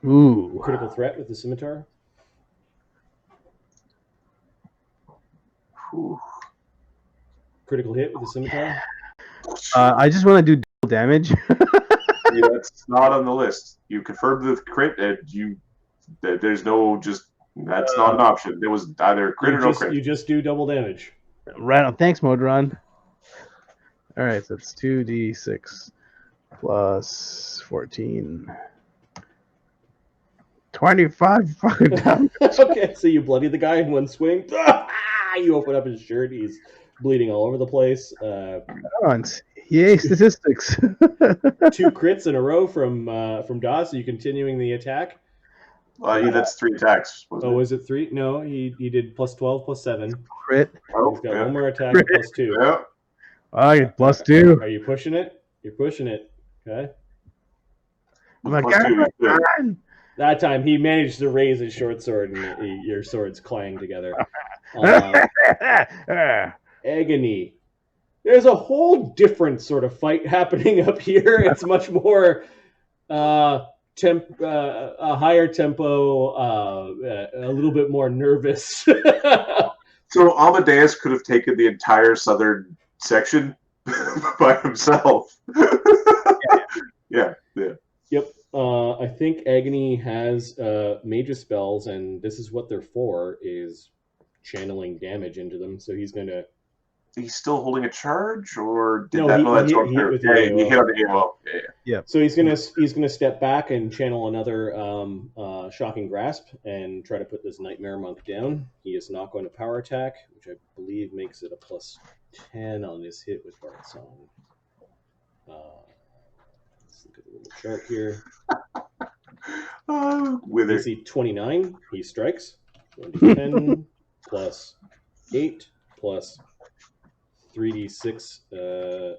Ooh. Critical threat with the scimitar. Ooh. Critical hit with the scimitar. I just want to do double damage. Yeah, that's not on the list. You confirmed the crit, and there's no that's not an option. It was either crit or no crit. You just do double damage. Right on. Thanks, Modron. All right, so it's 2d6 plus 14. 25 fucking damage. Okay, so you bloody the guy in one swing. You open up his shirt. He's bleeding all over the place. Yay, statistics. 2 crits in a row from Dawes. Are you continuing the attack? That's 3 attacks. Was it 3? No, he did plus 12, plus 7. Crit. He's got one more attack at plus 2. Yeah. I get plus 2. Are you pushing it? You're pushing it. Okay. Oh my Plus 2, yeah. God. That time he managed to raise his short sword and your swords clang together. Agony. There's a whole different sort of fight happening up here. It's much more a higher tempo, a little bit more nervous. So Amadeus could have taken the entire southern section by himself. Yeah. Yep. I think Agony has major spells, and this is what they're for, is channeling damage into them. So he's going to... He's still holding a charge, or did No, that? he That's hit going through. with the Yeah, he AOL. hit on the AOL. Yeah. So he's gonna step back and channel another shocking grasp and try to put this nightmare monk down. He is not going to power attack, which I believe makes it a plus 10 on this hit with Bard Song. Let's look at the little chart here. With it. AC 29, he strikes. 1d10 plus 8 plus 3d6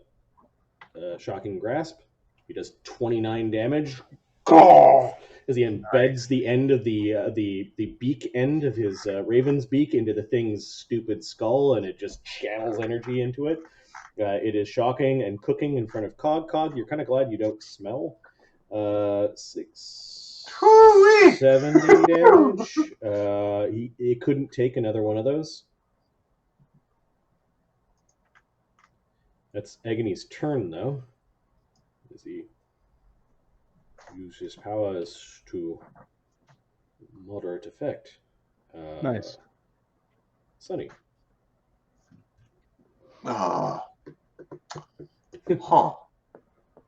shocking grasp. He does 29 damage as he embeds the end of the beak end of his raven's beak into the thing's stupid skull, and it just channels energy into it. It is shocking and cooking in front of Cog. Cog, you're kind of glad you don't smell. 70 damage. He couldn't take another one of those. That's Agony's turn, though. As he uses his powers to moderate effect. Nice. Sunny. Huh.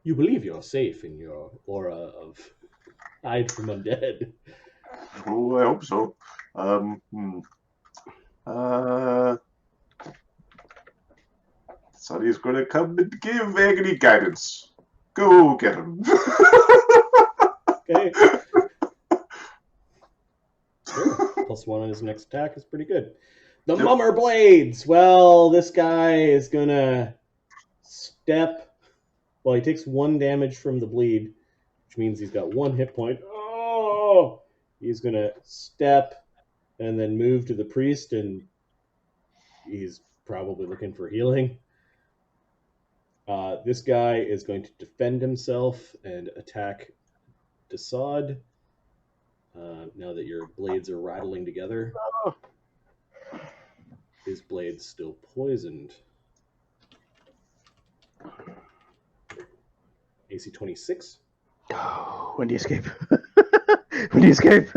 You believe you're safe in your aura of hide from undead. Oh, I hope so. Sonny's going to come and give Agony guidance. Go get him. Okay. Sure. +1 on his next attack is pretty good. The Mummer Blades. Well, this guy is going to step. Well, he takes 1 damage from the bleed, which means he's got 1 hit point. Oh! He's going to step and then move to the priest, and he's probably looking for healing. This guy is going to defend himself and attack Desaad. Now that your blades are rattling together. His blade's still poisoned. AC 26. When do you escape? When do you escape?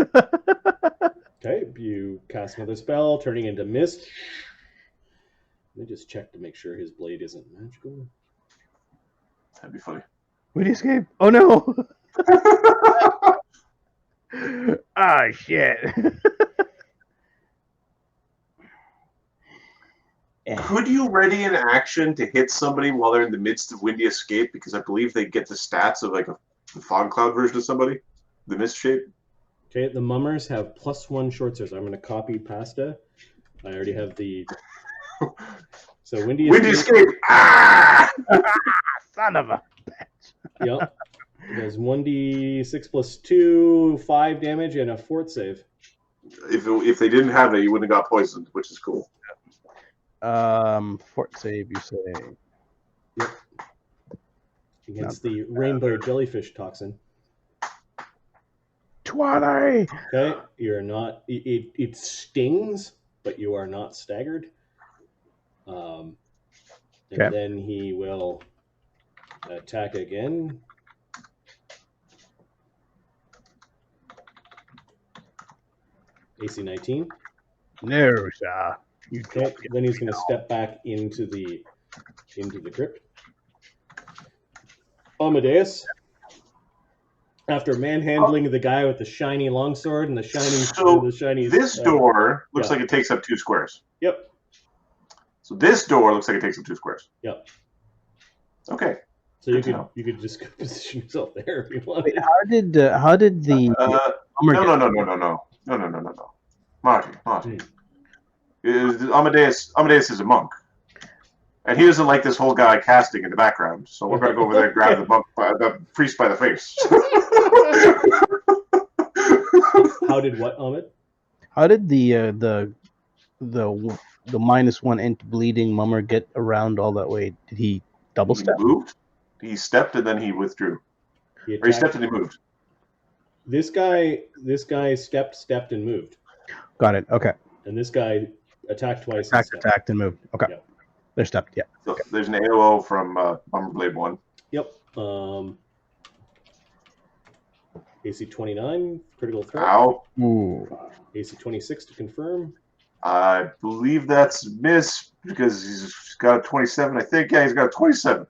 Okay, you cast another spell, turning into mist. Let me just check to make sure his blade isn't magical. That'd be funny. When do you escape? Oh no! Ah, shit. Could you ready an action to hit somebody while they're in the midst of Windy Escape? Because I believe they get the stats of like a fog cloud version of somebody. The mist shape. Okay, the Mummers have +1 short swords. I'm going to copy pasta. I already have the... So Windy Escape! Ah! Son of a bitch. Yep. There's 1d6 plus 2, 5 damage, and a fort save. If they didn't have it, you wouldn't have got poisoned, which is cool. Fort save, you say? Yep. Against the rainbow jellyfish toxin. 20. Okay, you're not. It stings, but you are not staggered. And Okay. then he will attack again. AC 19. No, sir. You Okay, don't get then he's going to step back into the crypt. Amadeus, after manhandling the guy with the shiny longsword and the shiny. This door looks yeah. like it takes up 2 squares. Yep. So this door looks like it takes up 2 squares. Yep. Okay. So you could just go position yourself there if you want. Wait, how did the No. Marty. Amadeus is a monk. And he doesn't like this whole guy casting in the background, so we're going to go over there and grab the priest by the face. How did what, Ahmed? How did the -1 int bleeding mummer get around all that way? Did he double step? He moved. He stepped and then he withdrew. Or he stepped and he moved. This guy stepped and moved. Got it. Okay. And this guy attacked twice. Attacked and moved. Okay. Yep. They're stepped. Yeah. So okay. There's an AOO from Blade 1. Yep. AC 29, critical threat. Ow. Ooh. AC 26 to confirm. I believe that's miss because he's got a 27. I think. Yeah, he's got a 27.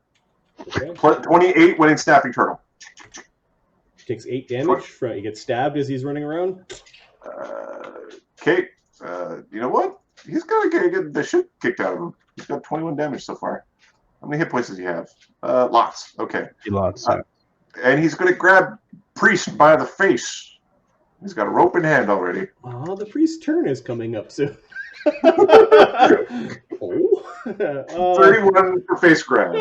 Okay. Plus 28 winning snapping turtle. Takes 8 damage. He gets stabbed as he's running around. Okay. You know what? He's gonna get the shit kicked out of him. He's got 21 damage so far. How many hit points does he have? Lots. Okay. Lots. And he's gonna grab Priest by the face. He's got a rope in hand already. Oh, the priest's turn is coming up soon. 31 for face grab.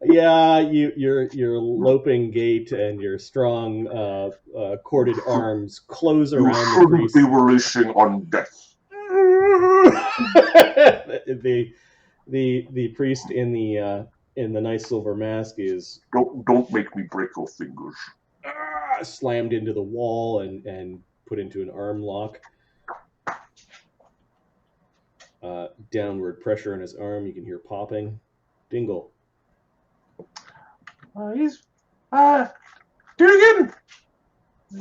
Yeah, your loping gait and your strong corded arms close around the shouldn't priest. be releasing on death. the priest in the nice silver mask is don't make me break your fingers. Slammed into the wall and put into an arm lock. Downward pressure on his arm. You can hear popping. Dingle. He's do it again.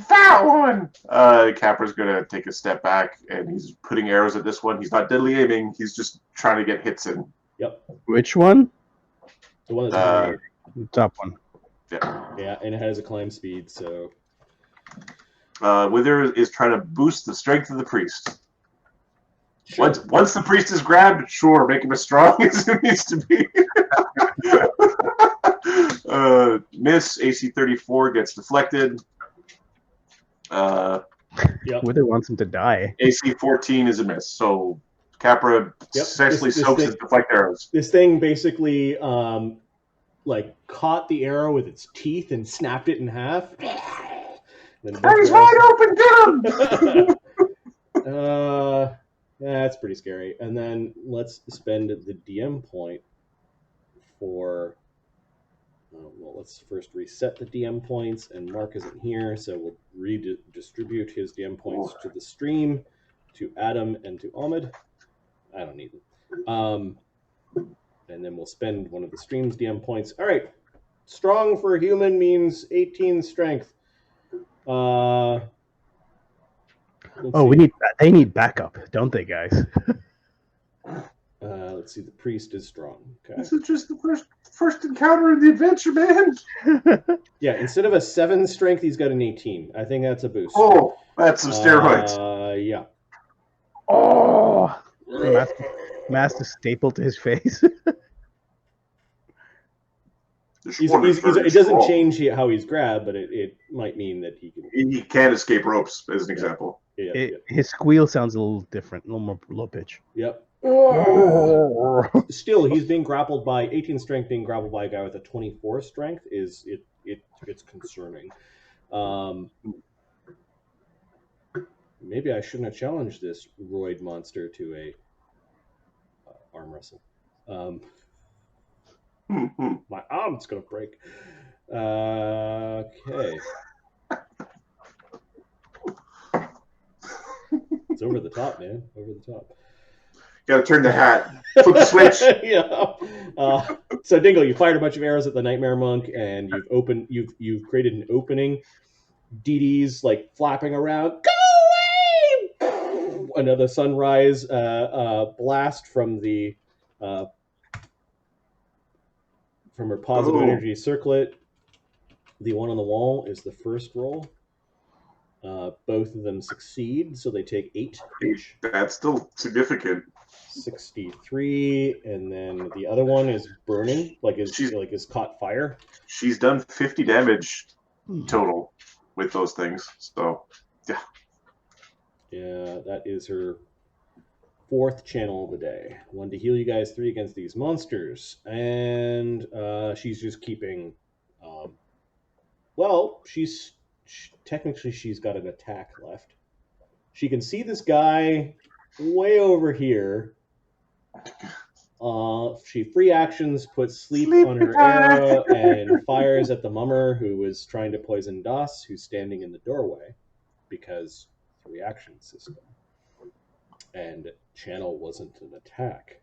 That one. Capra's gonna take a step back and he's putting arrows at this one. He's not deadly aiming. He's just trying to get hits in. Yep. Which one? The one that's the top one. Yeah, and it has a climb speed, so. Wither is trying to boost the strength of the priest. Sure. Once the priest is grabbed, sure, make him as strong as it needs to be. Miss, AC 34 gets deflected. Wither wants him to die. AC 14 is a miss. So Capra essentially soaks his deflect arrows. This thing basically caught the arrow with its teeth and snapped it in half. He's wide open, get him! That's pretty scary. And then let's spend the DM point for... let's first reset the DM points, and Mark isn't here, so we'll redistribute his DM points to the stream, to Adam, and to Ahmed. I don't need them. And then we'll spend one of the stream's DM points. All right. Strong for a human means 18 strength. They need backup, don't they, guys? Let's see. The priest is strong. Okay. This is just the first encounter in the adventure, man. Yeah, instead of a 7 strength, he's got an 18. I think that's a boost. Oh, that's some steroids. Yeah. Oh, mask is stapled to his face. It doesn't change how he's grabbed, but it might mean that he can escape ropes, as an example. His squeal sounds a little different, a little more low pitch. Yep. Still, he's being grappled by 18 strength. Being grappled by a guy with a 24 strength it's concerning. Maybe I shouldn't have challenged this roid monster to a arm wrestle. My arm's gonna break. Okay. It's over the top, man. Over the top. Gotta turn the hat. Flip the switch. Yeah. So Dingle, you fired a bunch of arrows at the Nightmare Monk, and you've created an opening. Dee Dee's like flapping around. Go away! Another sunrise blast from the from her positive energy circlet. The one on the wall is the first roll. Both of them succeed, so they take 8 each. That's still significant. 63, and then the other one is burning, like is caught fire. She's done 50 damage total with those things. So, yeah. Yeah, that is her 4th channel of the day. 1 to heal you guys, 3 against these monsters, and she's just keeping. Well, technically she's got an attack left. She can see this guy way over here. She free actions, puts sleep on her arrow, and fires at the mummer who is trying to poison Das, who's standing in the doorway, because reaction system. And channel wasn't an attack.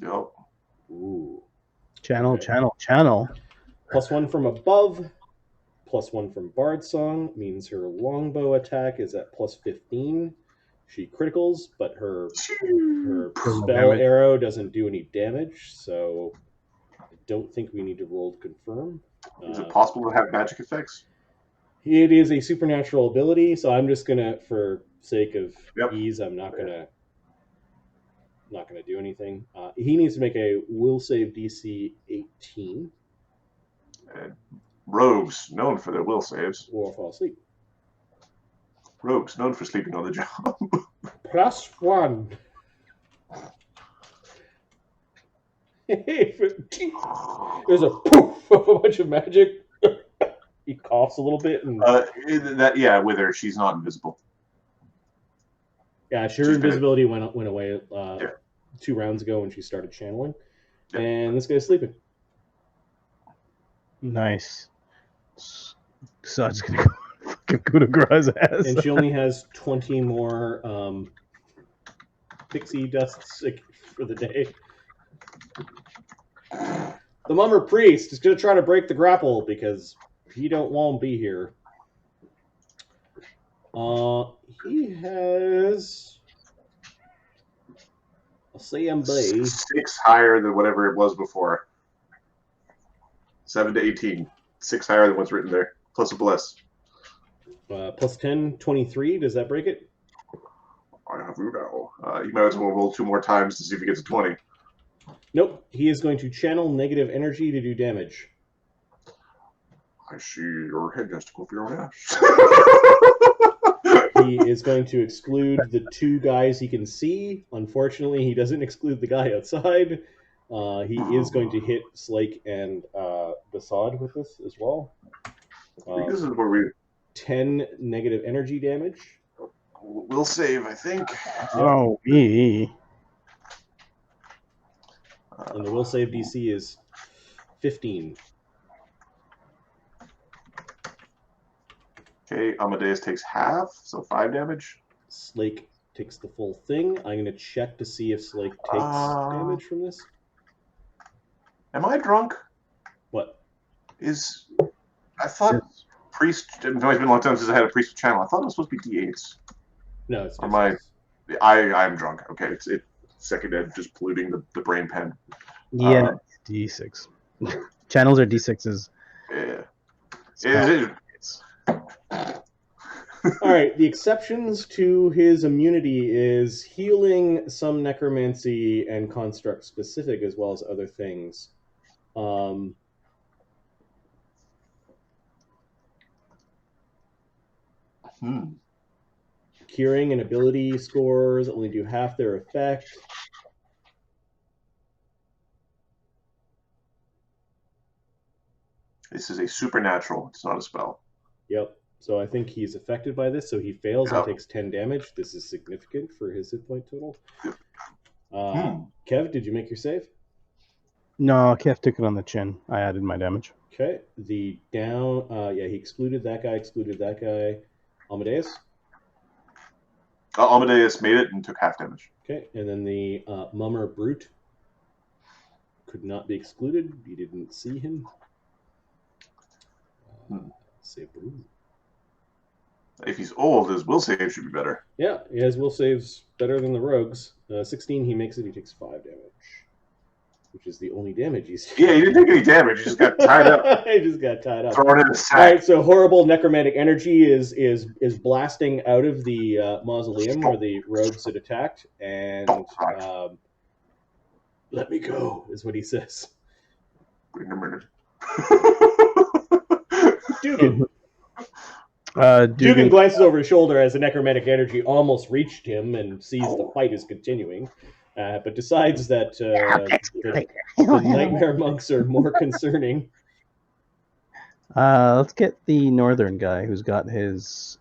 Yep. Ooh. Channel. +1 from above. +1 from Bard Song means her longbow attack is at +15. She criticals, but her spell arrow doesn't do any damage, so I don't think we need to roll to confirm. Is it possible to have magic effects? It is a supernatural ability, so I'm just gonna, for sake of ease, I'm not gonna do anything. He needs to make a will save DC 18. Rogues, known for their will saves. Or fall asleep. Rogues, known for sleeping on the job. +1. There's a poof of a bunch of magic. He coughs a little bit. And... with her, she's not invisible. Yeah, her invisibility went away 2 rounds ago when she started channeling. Yeah. And this guy's sleeping. Nice. So I'm just gonna go fucking coup de grace ass. And she only has 20 more pixie dusts for the day. The mummer priest is gonna try to break the grapple because he won't be here. He has a CMB 6 higher than whatever it was before. 7 to 18. 6 higher than what's written there. Plus a bliss. +10, 23. Does that break it? I have you now. You might as well roll 2 more times to see if he gets a 20. Nope. He is going to channel negative energy to do damage. I see your head has to go for your own ass. He is going to exclude the 2 guys he can see. Unfortunately, he doesn't exclude the guy outside. He is going to hit Slake and Basad with this as well. This is where we 10 negative energy damage. We'll save, I think. Oh, And the will save DC is 15. Okay, Amadeus takes half, so 5 damage. Slake takes the full thing. I'm going to check to see if Slake takes damage from this. Am I drunk? What? I thought priest. It's always been a long time since I had a priest channel. I thought it was supposed to be D8s. No, it's. I'm drunk. Okay, it's second ed, just polluting the brain pen. Yeah, D6. Channels are D6s. Yeah. All right. The exceptions to his immunity is healing, some necromancy, and construct specific, as well as other things. Curing and ability scores only do half their effect. This is a supernatural. It's not a spell. Yep. So I think he's affected by this. So he fails and takes 10 damage. This is significant for his hit point total. Kev, did you make your save? No, Kev took it on the chin. I added my damage. Okay. The down, he excluded that guy, Amadeus? Amadeus made it and took half damage. Okay, and then the Mummer Brute could not be excluded. You didn't see him. Say Brute. If he's old, his will save should be better. Yeah, his will saves better than the rogues. 16, he makes it. He takes 5 damage, which is the only damage he's. Yeah, he didn't take any damage. He just got tied up. He just got tied up. Thrown in a sack. All right, so horrible necromantic energy is blasting out of the mausoleum where the rogues had attacked, and let me go is what he says. Wait a minute. Dugan. Dugan Dugan glances over his shoulder as the necromantic energy almost reached him and sees the fight is continuing, but decides that the nightmare monks are more concerning. Let's get the northern guy who's got his.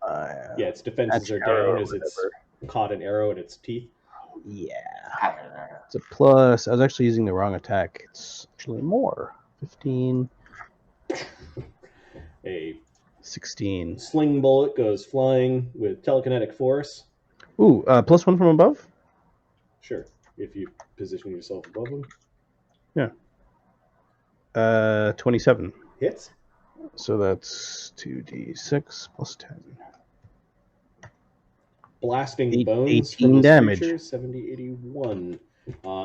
Yeah, its defenses are down as it's caught an arrow in its teeth. Yeah. It's a plus. I was actually using the wrong attack. It's actually more. 15. A 16. sling bullet goes flying with telekinetic force. Ooh, +1 from above? Sure, if you position yourself above him. Yeah. 27. Hits. So that's 2d6 plus 10. Blasting 18 bones from this damage. creature, 70, 81.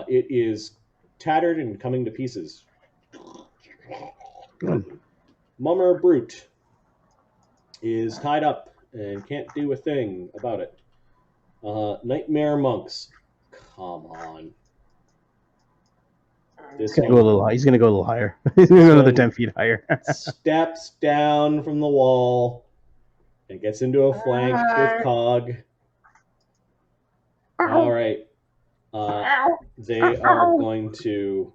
It is tattered and coming to pieces. Good. Mummer Brute is tied up and can't do a thing about it. Nightmare Monks. Come on. He's gonna go a little high. He's gonna go a little higher. He's gonna go another 10 feet higher. Steps down from the wall and gets into a flank with Cog. All right. They are going to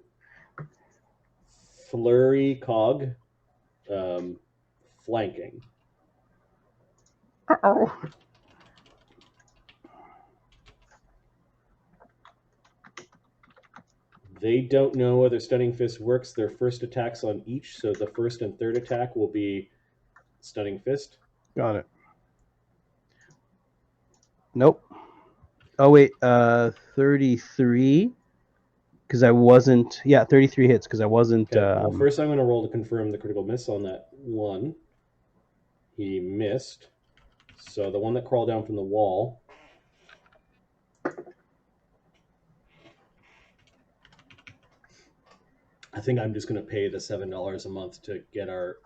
flurry Cog, flanking. Uh-oh. They don't know whether Stunning Fist works. Their first attacks on each, so the first and third attack will be Stunning Fist. Got it. Nope. Oh wait, 33. Because I wasn't. Yeah, 33 hits because I wasn't. Okay, well, first I'm going to roll to confirm the critical miss on that one. He missed. So the one that crawled down from the wall. I think I'm just going to pay the $7 a month to get our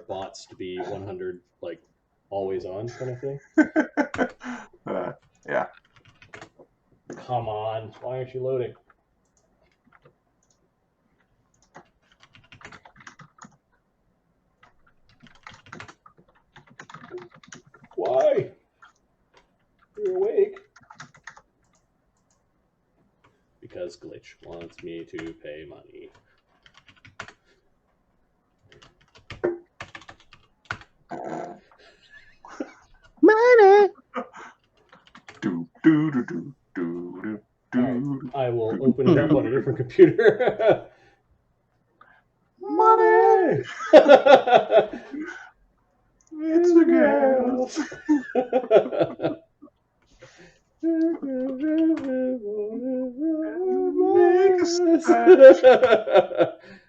bots to be 100, like, always on kind of thing. Yeah. Come on. Why aren't you loading? Why? You're awake. Because Glitch wants me to pay money. Money. I will open it up on a different computer. Money! It's a girl.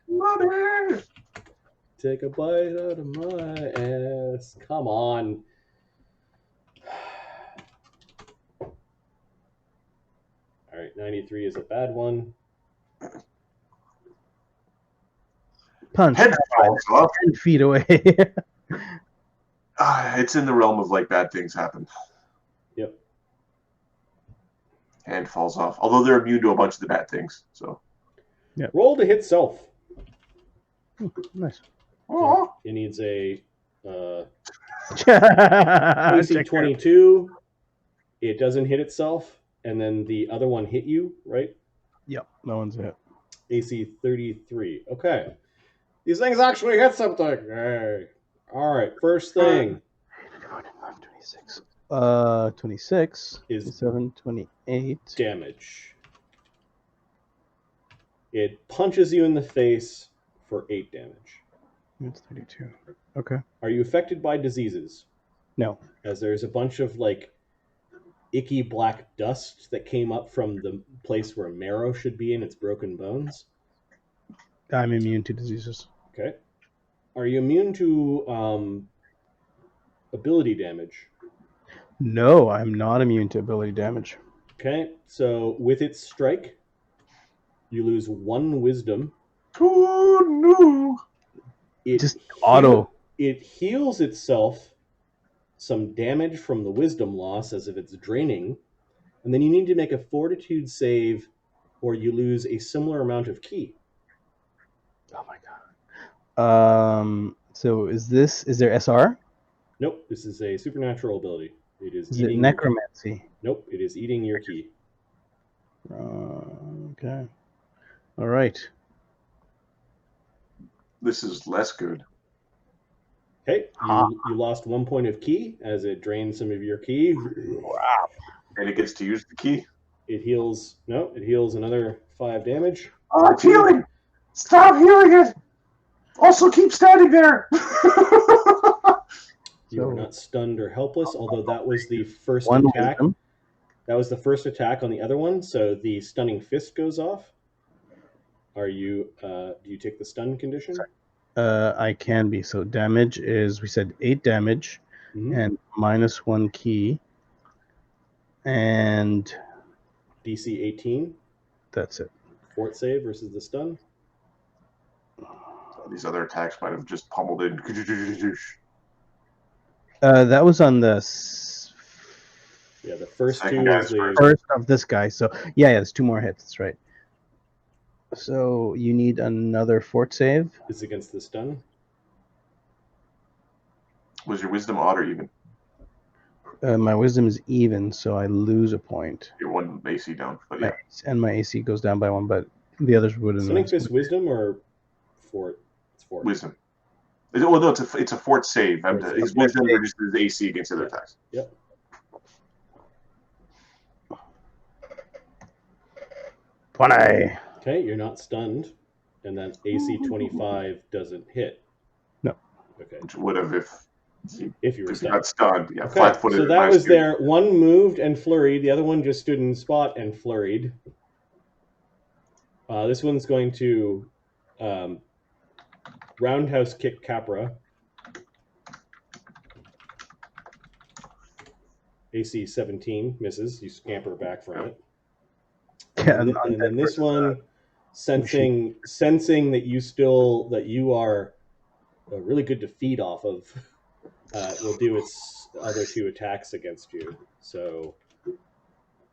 Money! Take a bite out of my ass. Come on. All right, 93 is a bad one. Punch. Head falls off. 10 feet away. It's in the realm of like bad things happen. Yep. Hand falls off. Although they're immune to a bunch of the bad things. So Roll to hit self. Nice. It needs a AC AC 22. It doesn't hit itself, and then the other one hit you, right? Yep, no one's hit. AC 33. Okay. These things actually hit something. Hey. All right. First thing 26. 26 is 27, 28. damage. It punches you in the face for 8 damage. It's 32. Okay. Are you affected by diseases? No. As there's a bunch of like icky black dust that came up from the place where marrow should be in its broken bones. I'm immune to diseases. Okay. Are you immune to ability damage? No, I'm not immune to ability damage. Okay. So with its strike, you lose 1 wisdom. Oh no! Just auto. It heals itself some damage from the wisdom loss as if it's draining, and then you need to make a fortitude save or you lose a similar amount of key. Oh my god. So is there SR? Nope, this is a supernatural ability. It is Is it eating necromancy? Nope, it is eating your key. Okay. All right. This is less good. Okay, you lost 1 point of key as it drains some of your key. Wow. And it gets to use the key. It heals another 5 damage. Oh, it's healing! Stop healing it! Also keep standing there! You are not stunned or helpless, although that was the first One attack. wisdom. That was the first attack on the other one, so the stunning fist goes off. Do you take the stun condition? I can be. So damage is, we said 8 damage and -1 key. And DC 18. that's it. Fort save versus the stun. These other attacks might have just pummeled in. That was on the the first Second two guy's is the first of this guy. So yeah, there's 2 more hits. That's right. So you need another fort save. is against the stun. Was your wisdom odd or even? My wisdom is even, so I lose a point. You're 1 AC down, but yeah. And my AC goes down by 1, but the others wouldn't. Stunning fist wisdom or fort? It's fort. Wisdom. Well, no, it's a fort save. His wisdom reduces his AC against other attacks. Yep. Funny. Okay, you're not stunned, and then AC 25 doesn't hit. No. Okay. Which would have If you were he stunned. got stunned. Yeah, Okay, flat-footed. so that was their one moved and flurried. The other one just stood in spot and flurried. This one's going to roundhouse kick Capra. AC 17 misses. You scamper back from it. Yeah, And then this one, sensing that you are really good to feed off of, will do its other 2 attacks against you. So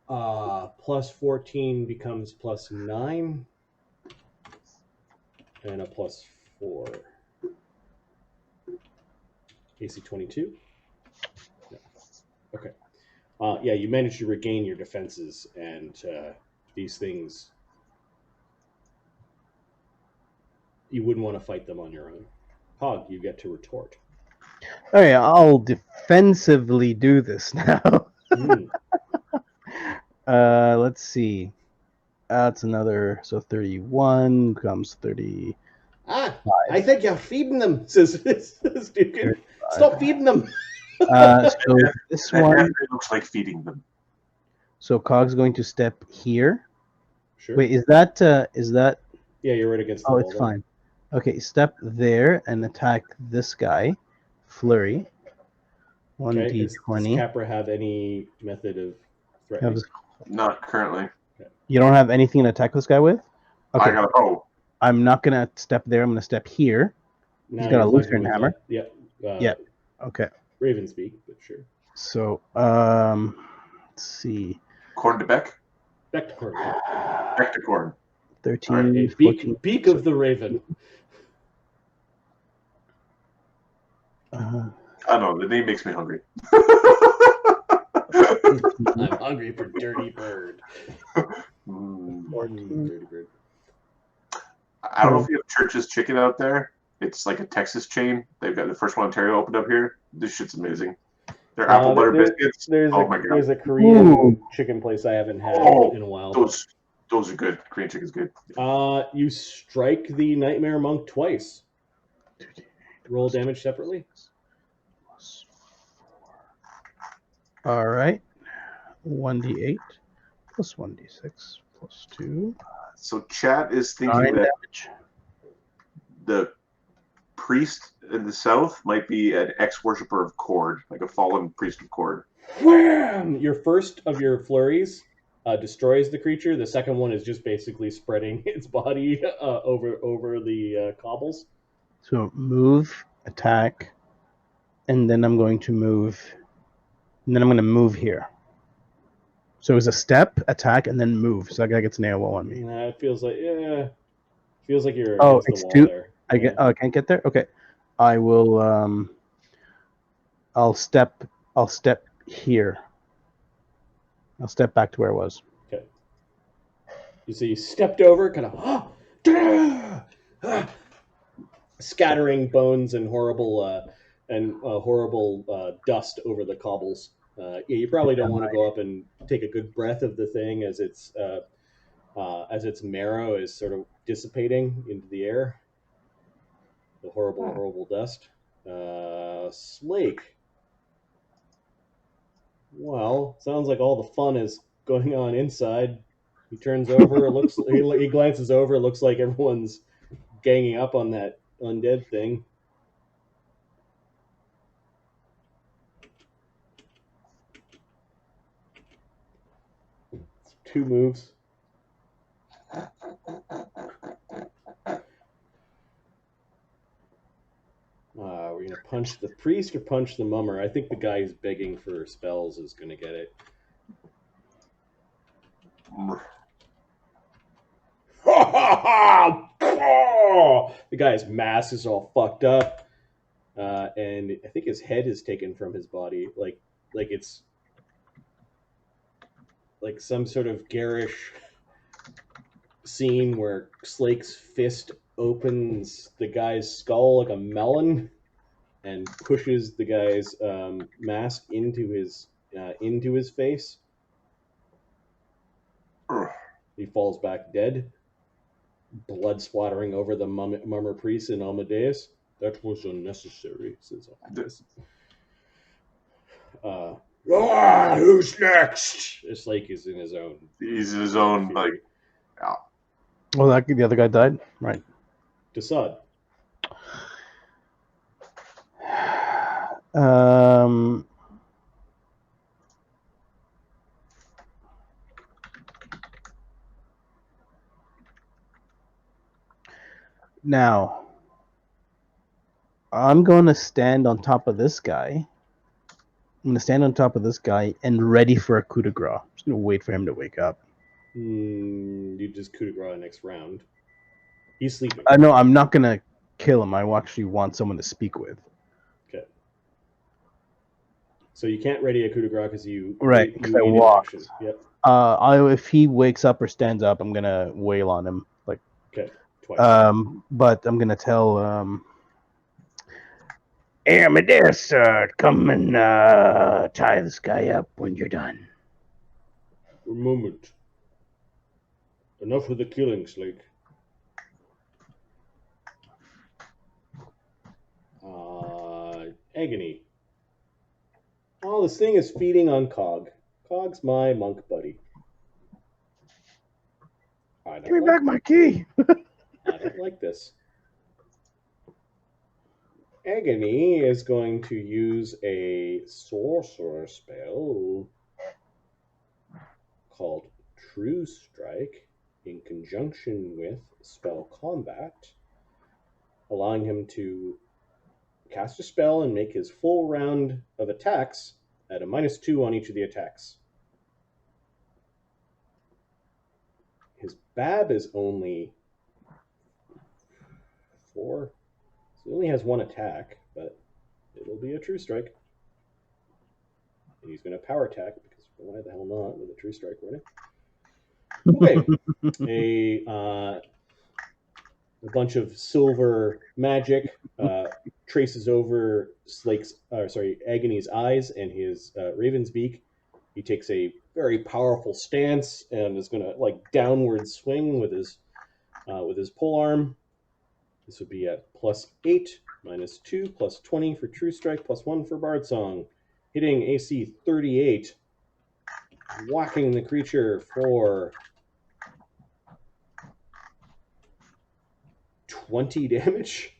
plus 14 becomes plus 9, and a plus 4. AC 22. No. Okay. Yeah, you managed to regain your defenses, and these things, you wouldn't want to fight them on your own. Hog, you get to retort. All right, I'll defensively do this now. Let's see. That's another, so 31 becomes 30. I think you're feeding them, says Dukin. Stop feeding them. So this one, It looks like feeding them. so Cog's going to step here. Sure. Wait, is that? Yeah, you're right against the Oh, wall. it's fine. Okay, step there and attack this guy. Flurry. 1d20. Does Capra have any method of threatening? Not currently. You don't have anything to attack this guy with? Okay. I got a bow. I'm not going to step there. I'm going to step here. Now He's got a you're Lutheran fighting hammer. with Yeah. Okay. Raven speak, but sure. So, let's see. Corn to Beck? Back to Corn. Beck to Corn. 13, A 14. beak of the Raven. I don't know. The name makes me hungry. I'm hungry for Dirty Bird. Dirty Bird. I don't know if you have Church's Chicken out there. It's like a Texas chain. They've got the first one in Ontario opened up here. This shit's amazing. Their apple butter biscuits. Oh my god. There's a Korean chicken place I haven't had in a while. Those are good. Korean chicken's good. You strike the Nightmare Monk twice. Roll damage separately. All right. 1d8 plus 1d6 plus 2. So chat is 9 thinking that damage. the priest in the south might be an ex-worshipper of Cord, like a fallen priest of Cord. Wham! Your first of your flurries destroys the creature. The second one is just basically spreading its body over the cobbles. So move, attack, and then I'm going to move. And then I'm going to move here. So it's a step, attack, and then move. So that guy gets an AOO on me. It feels like you're Oh, against it's the wall two. there. I can't get there. Okay, I will. I'll step here. I'll step back to where I was. Okay. You see, you stepped over, kind of scattering bones and horrible dust over the cobbles. You probably don't want to go up and take a good breath of the thing as its marrow is sort of dissipating into the air. The horrible dust. Slake. Well, sounds like all the fun is going on inside. He turns over. He glances over. It looks like everyone's ganging up on that undead thing. It's 2 moves. We're gonna punch the priest or punch the mummer. I think the guy who's begging for spells is gonna get it. The guy's mask is all fucked up, and I think his head is taken from his body, like it's like some sort of garish scene where Slake's fist opens the guy's skull like a melon and pushes the guy's mask into his face. He falls back dead. Blood splattering over the mummer priest and Amadeus. That was unnecessary, says Amadeus. Who's next? It's like he's in his own. He's his own, like. Yeah. Well, the other guy died? Right. Desaad. Now, I'm going to stand on top of this guy. I'm going to stand on top of this guy and ready for a coup de grace. I'm just going to wait for him to wake up. You just coup de grace next round. He's sleeping. No, I'm not going to kill him. I actually want someone to speak with. Okay. So you can't ready a coup de grace because you... Right, because I walked. Yep. If he wakes up or stands up, I'm going to wail on him. Okay, twice. But I'm going to tell... Hey, Amadeus, come and tie this guy up when you're done. A moment. Enough with the killing, Slake. Agony. Oh, this thing is feeding on Cog. Cog's my monk buddy. Give me back my key! I don't like this. Agony is going to use a sorcerer spell called True Strike in conjunction with spell combat, allowing him to cast a spell and make his full round of attacks at a -2 on each of the attacks. His BAB is only 4, so he only has 1 attack, but it'll be a True Strike. And he's going to power attack, because why the hell not with a True Strike running? Okay. A bunch of silver magic traces over Agony's eyes and his raven's beak. He takes a very powerful stance and is going to downward swing with his pole arm. This would be at +8, -2, +20 for True Strike, +1 for Bard Song. hitting AC 38, whacking the creature for 20 damage,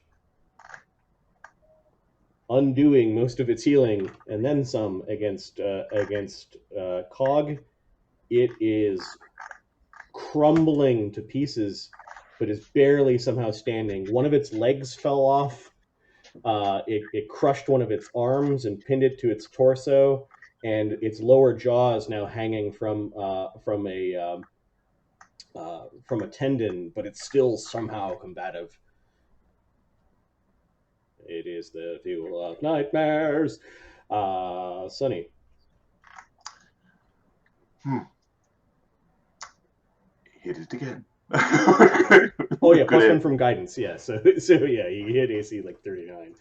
undoing most of its healing, and then some against Cog. It is crumbling to pieces, but is barely somehow standing. One of its legs fell off. It crushed one of its arms and pinned it to its torso, and its lower jaw is now hanging from a tendon, but it's still somehow combative. It is the fuel of nightmares. Sonny. Hit it again. Oh yeah, plus 1 from guidance. Yeah, so yeah, you hit AC like 39.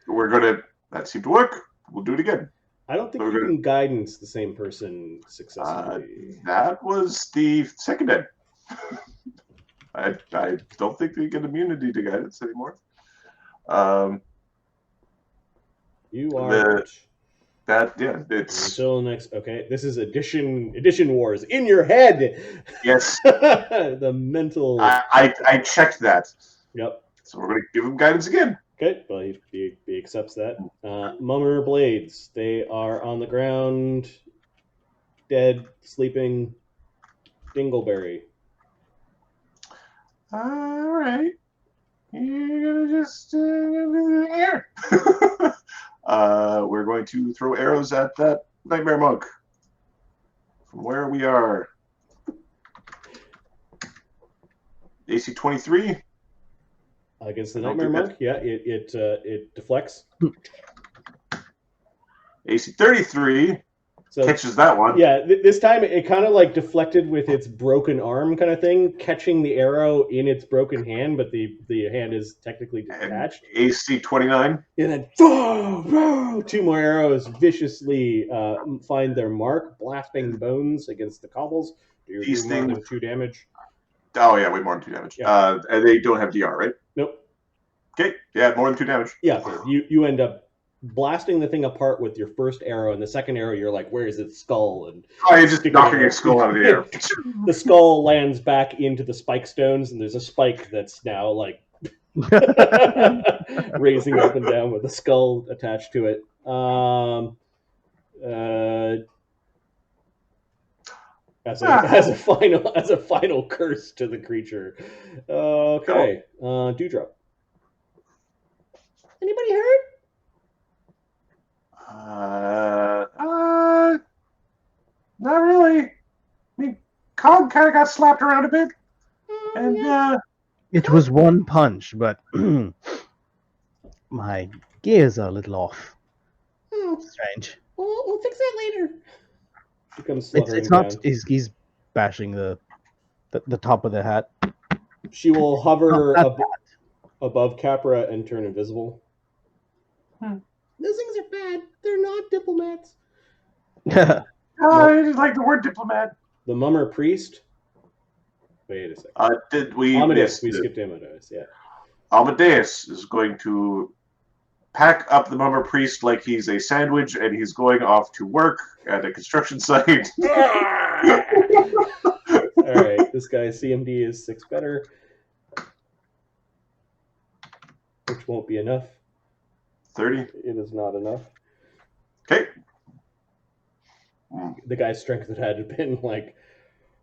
We're gonna. That seemed to work. We'll do it again. I don't think you can guidance the same person successfully. That was the second end. I don't think they get immunity to guidance anymore. You are it's until next. Okay, this is addition wars in your head. Yes. The mental. I checked that. Yep. So we're gonna give him guidance again. Okay, well he accepts that. Mummer blades. They are on the ground, dead, sleeping. Dingleberry. All right. You're gonna just here. We're going to throw arrows at that nightmare monk from where we are. AC 23 against the nightmare monk. Yeah, it deflects. AC 33 so, catches that one. Yeah, this time it kind of like deflected with its broken arm kind of thing, catching the arrow in its broken hand, but the hand is technically detached. And AC 29. And then 2 more arrows viciously find their mark, blasting bones against the cobbles. Do you more than 2 damage? Oh yeah, way more than 2 damage. Yeah. And they don't have DR, right? Nope. Okay, yeah, more than 2 damage. Yeah, okay. You end up blasting the thing apart with your first arrow, and the second arrow you're like, where is its skull? And you're just knocking its skull out of the air. The skull lands back into the spike stones, and there's a spike that's now like raising up and down with a skull attached to it. As a final curse to the creature. Okay. Dewdrop. Anybody hurt? Not really. I mean, Cog kind of got slapped around a bit, and it was one punch, but my gears are a little off. Strange. We'll fix that later. He comes It's not. He's bashing the top of the hat. She will hover above Capra and turn invisible. Those things are bad. They're not diplomats. I just like the word diplomat. The mummer priest. Wait a second. Did we? Amadeus. We skipped Amadeus. Yeah. Amadeus is going to pack up the mummer priest like he's a sandwich, and he's going off to work at a construction site. All right. This guy's CMD is 6 better, which won't be enough. 30. It is not enough. Okay. The guy's strength had been like,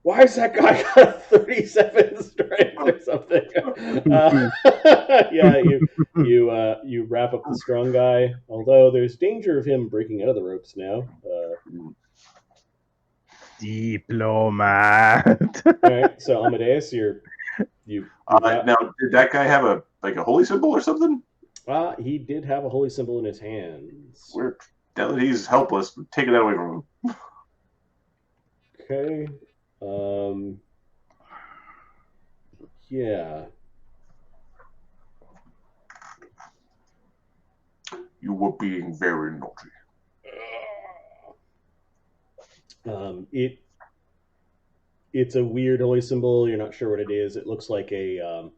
why is that guy got 37 strength or something? Yeah, you wrap up the strong guy. Although there's danger of him breaking out of the ropes now. Diplomat. All right, so Amadeus, you. Now, did that guy have a holy symbol or something? He did have a holy symbol in his hands. He's helpless. Take that away from him. Okay. Yeah. You were being very naughty. It's a weird holy symbol. You're not sure what it is. It looks like a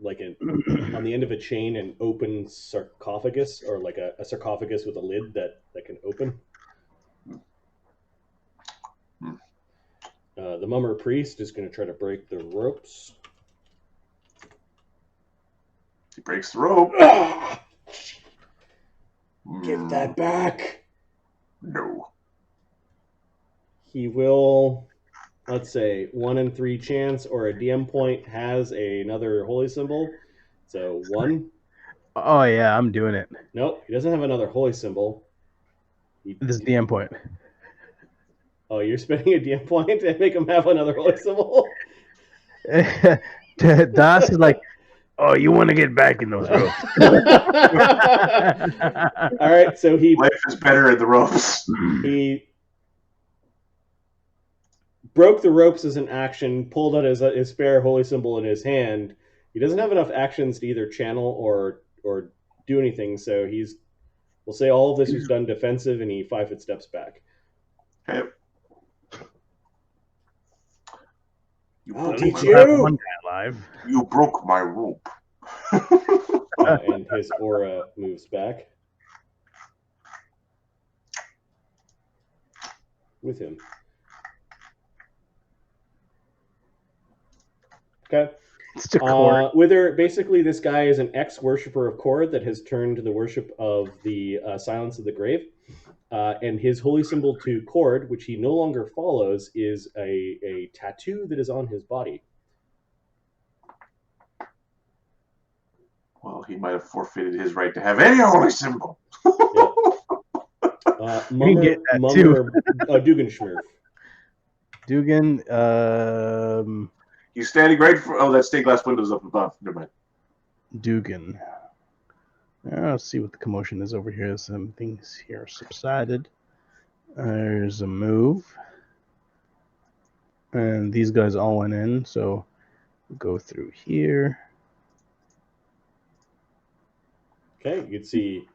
on the end of a chain an open sarcophagus, or like a sarcophagus with a lid that can open. The mummer priest is going to try to break the ropes. He breaks the rope. Give that back. No. He will, let's say, 1 in 3 chance, or a DM point has another holy symbol. So 1. Oh yeah, I'm doing it. Nope, he doesn't have another holy symbol. This is DM point. Oh, you're spending a DM point to make him have another holy symbol? Das is like, oh, you want to get back in those ropes. All right, so Life is better in the ropes. he broke the ropes as an action, pulled out his spare holy symbol in his hand. He doesn't have enough actions to either channel or do anything, so we'll say all of this was done defensive, and he 5-foot steps back. Okay. I'll broke teach my- you. One guy alive. You broke my rope. And his aura moves back with him. Okay. It's to court. Wither, basically, this guy is an ex-worshipper of Kord that has turned to the worship of the Silence of the Grave. And his holy symbol to Kord, which he no longer follows, is a tattoo that is on his body. Well, he might have forfeited his right to have any holy symbol. can get that too. Dugenschmirf. Dugan, He's standing right for. Oh, that stained glass window's up above. Never mind. Dugan. Let's see what the commotion is over here. Some things here subsided. There's a move. And these guys all went in, so we'll go through here. Okay, you can see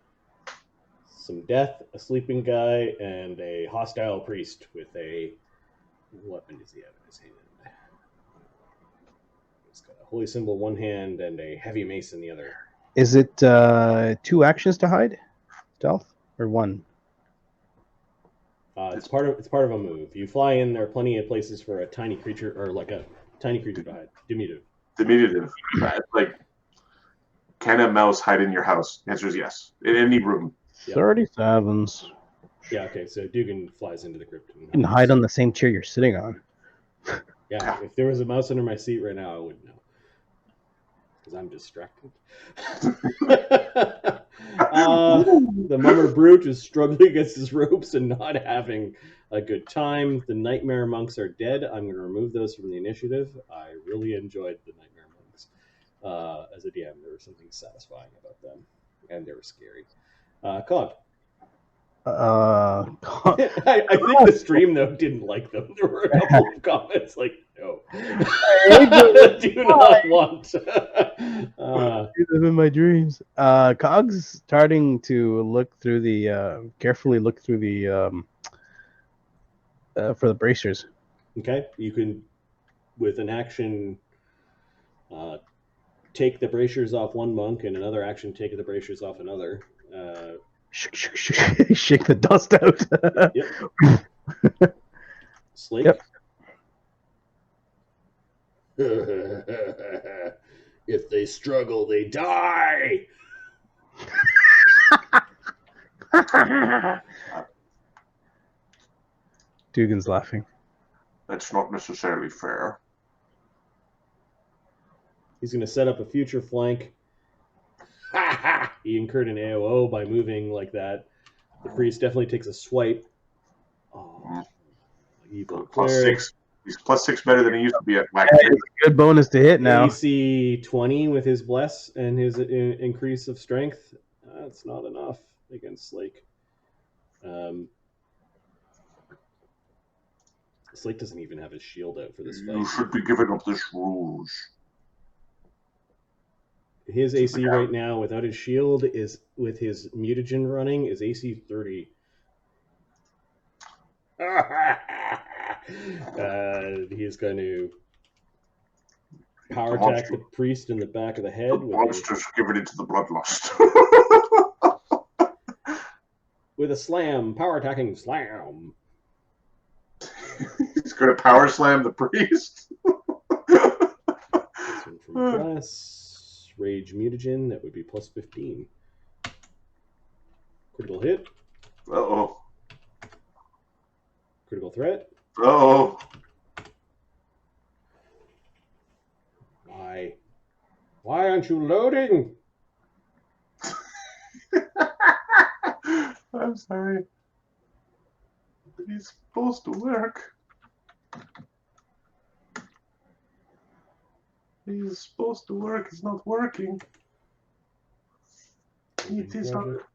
some death, a sleeping guy, and a hostile priest with a... What weapon does he have in his hand? He's got a holy symbol in one hand and a heavy mace in the other. Is it 2 actions to hide? Stealth? Or 1? It's part of a move. You fly in, there are plenty of places for a tiny creature, or like a tiny creature to hide. Diminutive. Diminutive. Like, can a mouse hide in your house? The answer is yes. In any room. 37s. Yeah, okay, so Dugan flies into the crypt. You can hide on the same chair you're sitting on. Yeah, if there was a mouse under my seat right now, I wouldn't know. Because I'm distracted. The mummer brute is struggling against his ropes and not having a good time. The nightmare monks are dead. I'm going to remove those from the initiative. I really enjoyed the nightmare monks. As a DM, there was something satisfying about them. And they were scary. Cog. Uh, I think the stream, though, didn't like them. There were a couple of comments like, no. Do not want. them in my dreams. Cog's starting to look through the carefully look through the for the bracers. Okay, you can, with an action, take the bracers off one monk, and another action, take the bracers off another. Shake the dust out. Yep. Slake. Yep. If they struggle, they die. Dugan's laughing. That's not necessarily fair. He's going to set up a future flank. He incurred an AOO by moving like that. The priest definitely takes a swipe. Oh, evil cleric. +6. He's +6 better than he used to be at Black. It's a good bonus to hit now. AC 20 with his bless and his increase of strength. That's not enough against Slake. Slake doesn't even have his shield out for this fight. You should be giving up this rouge. His AC right now, without his shield, is with his mutagen running, is AC 30. He is going to Power The attack the priest in the back of the head The with monster's given into the bloodlust. a slam. Power attacking slam. He's going to power slam the priest. This one from class. Rage mutagen, that would be plus 15. Critical hit. Uh-oh. Critical threat. Uh-oh. Why aren't you loading? I'm sorry. He's supposed to work. He's supposed to work. He's not working. It is hard.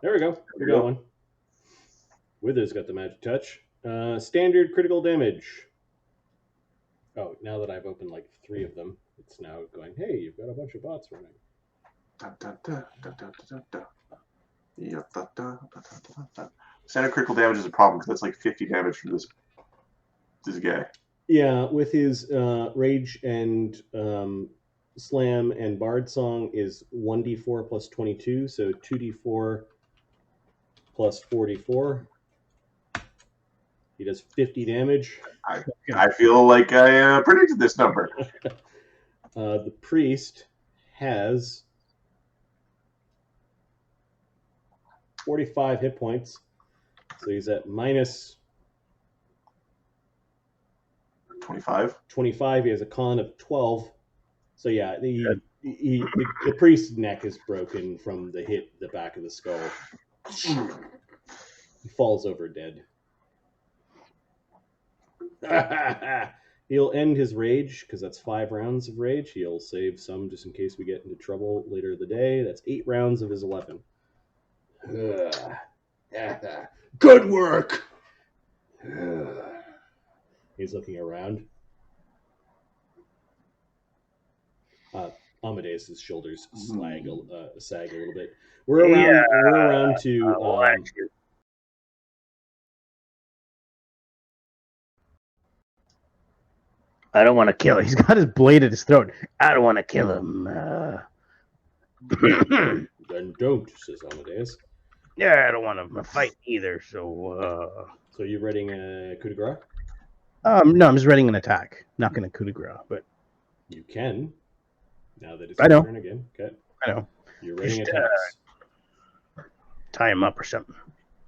There we go. We got one. Wither's got the magic touch. Standard critical damage. Oh, now that I've opened like 3 of them, it's now going, hey, you've got a bunch of bots running. Standard critical damage is a problem because that's like 50 damage from this guy. Yeah, with his rage and slam and bard song is 1d4 plus 22, so 2d4 plus 44. He does 50 damage. I feel like I predicted this number. The priest has 45 hit points, so he's at minus 25. 25. He has a con of 12. So yeah, the priest's neck is broken from the hit the back of the skull. He falls over dead. He'll end his rage because that's 5 rounds of rage. He'll save some just in case we get into trouble later in the day. That's 8 rounds of his 11. Good work. He's looking around. Amadeus's shoulders sag a little bit. We're around to. I don't want to kill him. He's got his blade at his throat. I don't want to kill him. Then don't, says Amadeus. Yeah, I don't want to fight either. So. So you're readying a coup de grace? No, I'm just readying an attack. Not going to coup de grace, but you can. Now that it's your turn again. Okay. I know. You're readying attacks. Tie him up or something.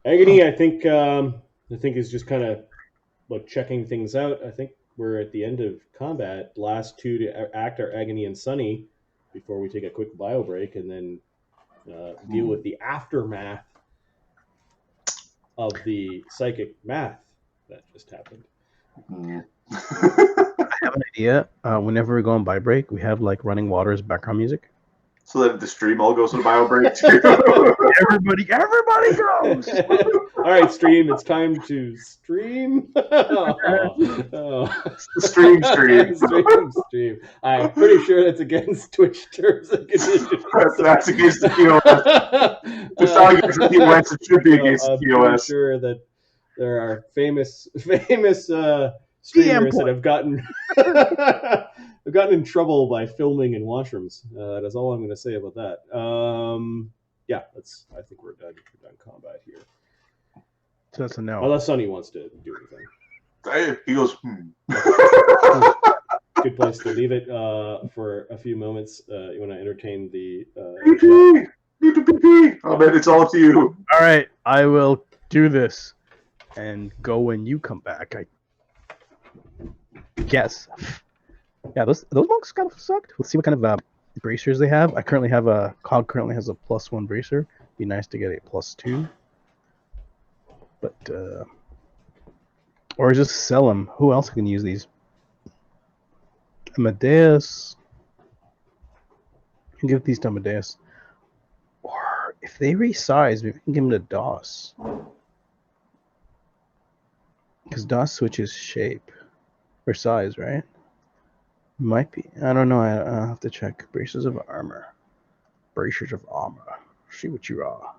Agony, I think is just kind of like checking things out. I think we're at the end of combat. Last 2 to act are Agony and Sunny before we take a quick bio break and then deal with the aftermath of the psychic math that just happened. I have an idea. Whenever we go on bio break, we have like running water as background music. So that the stream all goes to the bio break too. everybody goes. All right, stream. It's time to stream. It's the stream. Stream. I'm pretty sure that's against Twitch terms and conditions. That's against the POS. It's not against the POS. It should be against the POS. I'm sure that there are famous streamers that have gotten in trouble by filming in washrooms. That's all I'm going to say about that. Yeah, I think we're done. We're done combat here. So that's a no. Unless Sonny wants to do anything. He goes, Good place to leave it for a few moments. You want to entertain the... Oh, man, it's all up to you. All right, I will do this and go when you come back. I guess. Yeah, those monks kind of sucked. Let's see what kind of bracers they have. Cog currently has a +1 bracer. Be nice to get a +2. But or just sell them. Who else can use these? Amadeus. I can give these to Amadeus. Or if they resize, maybe we can give them to DOS. Because DOS switches shape or size, right? Might be. I don't know. I'll have to check. Bracers of armor. See what you are.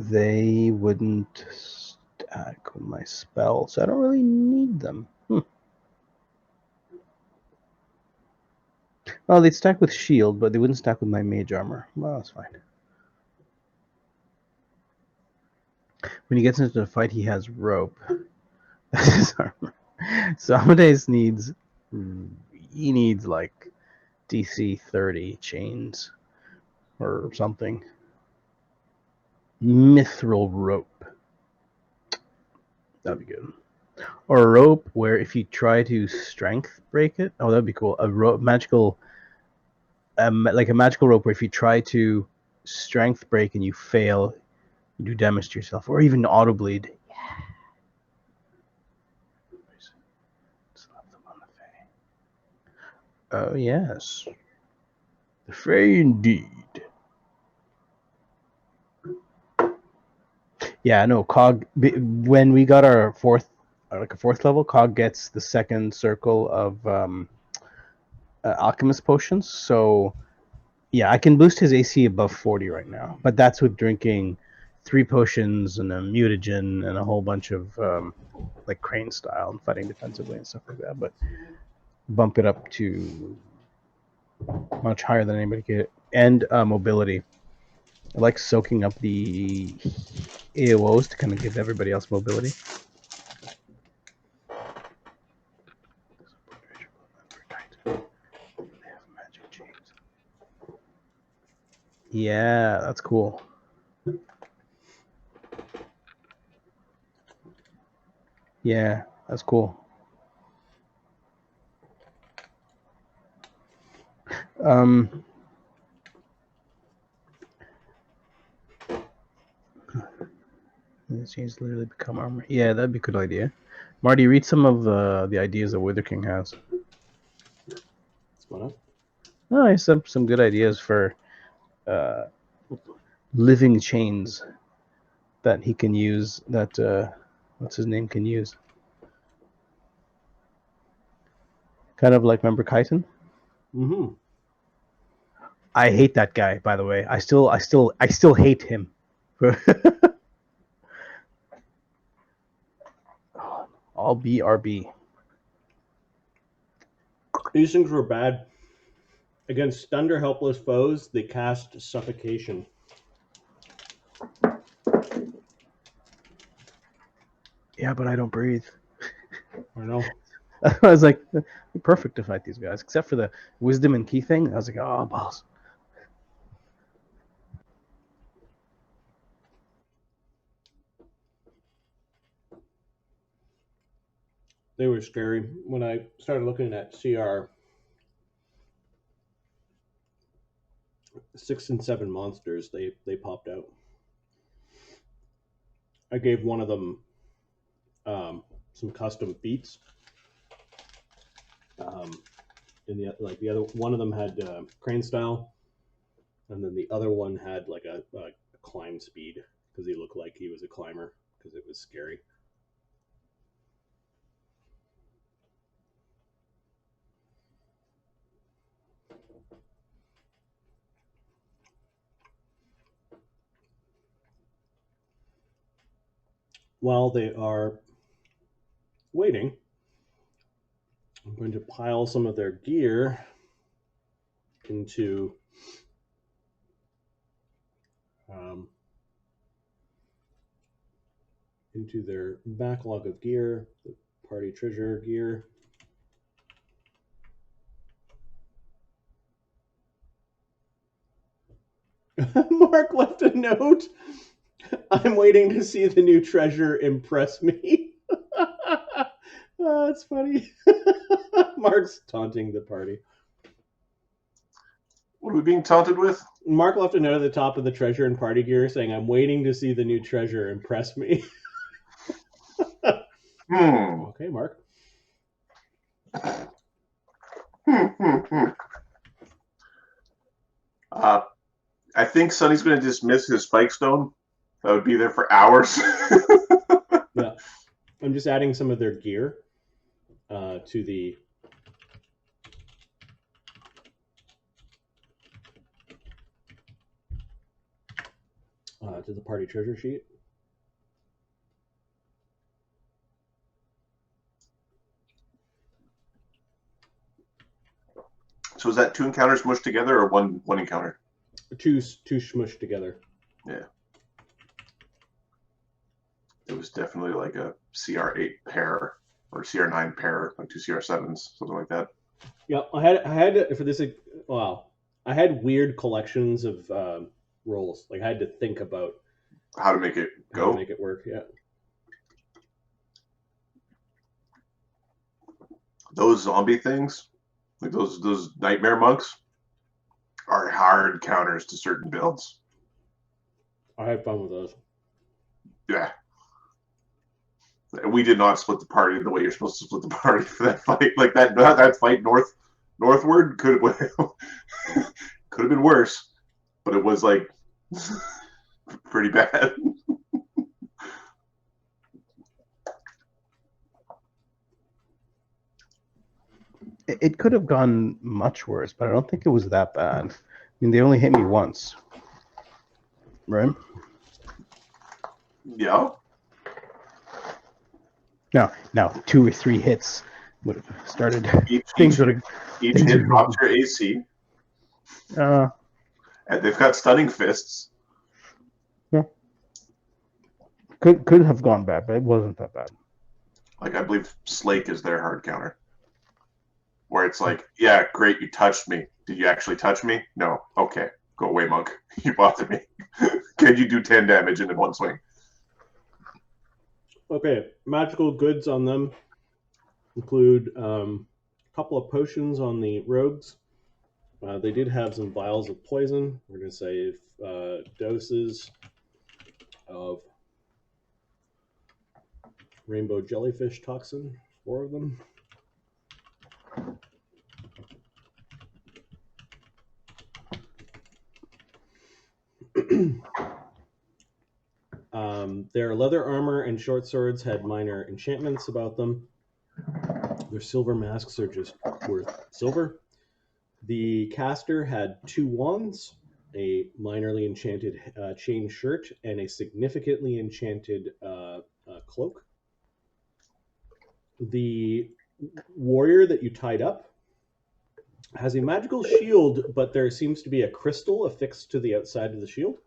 they wouldn't stack with my spell, so I don't really need them. Well, they'd stack with shield, but they wouldn't stack with my mage armor. Well, that's fine. When he gets into the fight, he has rope. That's his armor. So Amadeus needs like DC 30 chains or something. Mithril rope. That'd be good. Or a rope where if you try to strength break it, oh, that'd be cool. A rope, magical, like a magical rope where if you try to strength break and you fail, you do damage to yourself, or even auto bleed. Oh yes, the Fey indeed. Yeah, no, Cog. When we got our fourth level, Cog gets the second circle of alchemist potions. So yeah, I can boost his AC above 40 right now, but that's with drinking 3 potions and a mutagen and a whole bunch of like crane style and fighting defensively and stuff like that. But bump it up to much higher than anybody can get. And mobility. I like soaking up the AOs to kind of give everybody else mobility. Yeah, that's cool. Yeah, that's cool. This change literally become armor. Yeah, that'd be a good idea. Marty, read some of the ideas that Wither King has. What's going on? Oh, I have some good ideas for living chains that he can use. That what's his name can use. Kind of like, remember Chiton? Mm-hmm. I hate that guy, by the way. I still hate him. All BRB. These things were bad. Against stunned or helpless foes, they cast suffocation. Yeah, but I don't breathe. I know. I was like, perfect to fight these guys, except for the wisdom and key thing. I was like, oh, balls. They were scary. When I started looking at CR, 6 and 7 monsters, they popped out. I gave one of them some custom feats. And the other one of them had crane style, and then the other one had like a climb speed because he looked like he was a climber because it was scary. While they are waiting, I'm going to pile some of their gear into their backlog of gear, the party treasure gear. Mark left a note. I'm waiting to see the new treasure impress me. Oh, that's funny. Mark's taunting the party. What are we being taunted with? Mark left a note at the top of the treasure and party gear saying, I'm waiting to see the new treasure impress me. Okay, Mark. I think Sonny's going to dismiss his spike stone. That would be there for hours. Yeah. I'm just adding some of their gear to the... to the party treasure sheet. So is that 2 encounters mushed together or one encounter? Two smushed together. Yeah. It was definitely like a CR8 pair or CR9 pair, like 2 CR7s, something like that. Yeah, I had for this. Wow, I had weird collections of rolls. Like I had to think about How to make it how go. to make it work. Yeah. Those zombie things, like those nightmare monks, are hard counters to certain builds. I had fun with those. Yeah. We did not split the party the way you're supposed to split the party for that fight. Like that fight northward could have been worse, but it was like pretty bad. It could have gone much worse, but I don't think it was that bad. I mean, they only hit me once, right? Yeah. Now 2 or 3 hits would have started. Each Things would have. hit drops your AC, Uh, and they've got stunning fists. could have gone bad, but it wasn't that bad. Like I believe Slake is their hard counter, where it's like, yeah, great, you touched me. Did you actually touch me? No. Okay, go away, monk. You bothered me. Can you do 10 damage in one swing? Okay, magical goods on them include a couple of potions on the rogues. They did have some vials of poison. We're going to say doses of rainbow jellyfish toxin, 4 of them. Their leather armor and short swords had minor enchantments about them. Their silver masks are just worth silver. The caster had 2 wands, a minorly enchanted chain shirt, and a significantly enchanted cloak. The warrior that you tied up has a magical shield, but there seems to be a crystal affixed to the outside of the shield.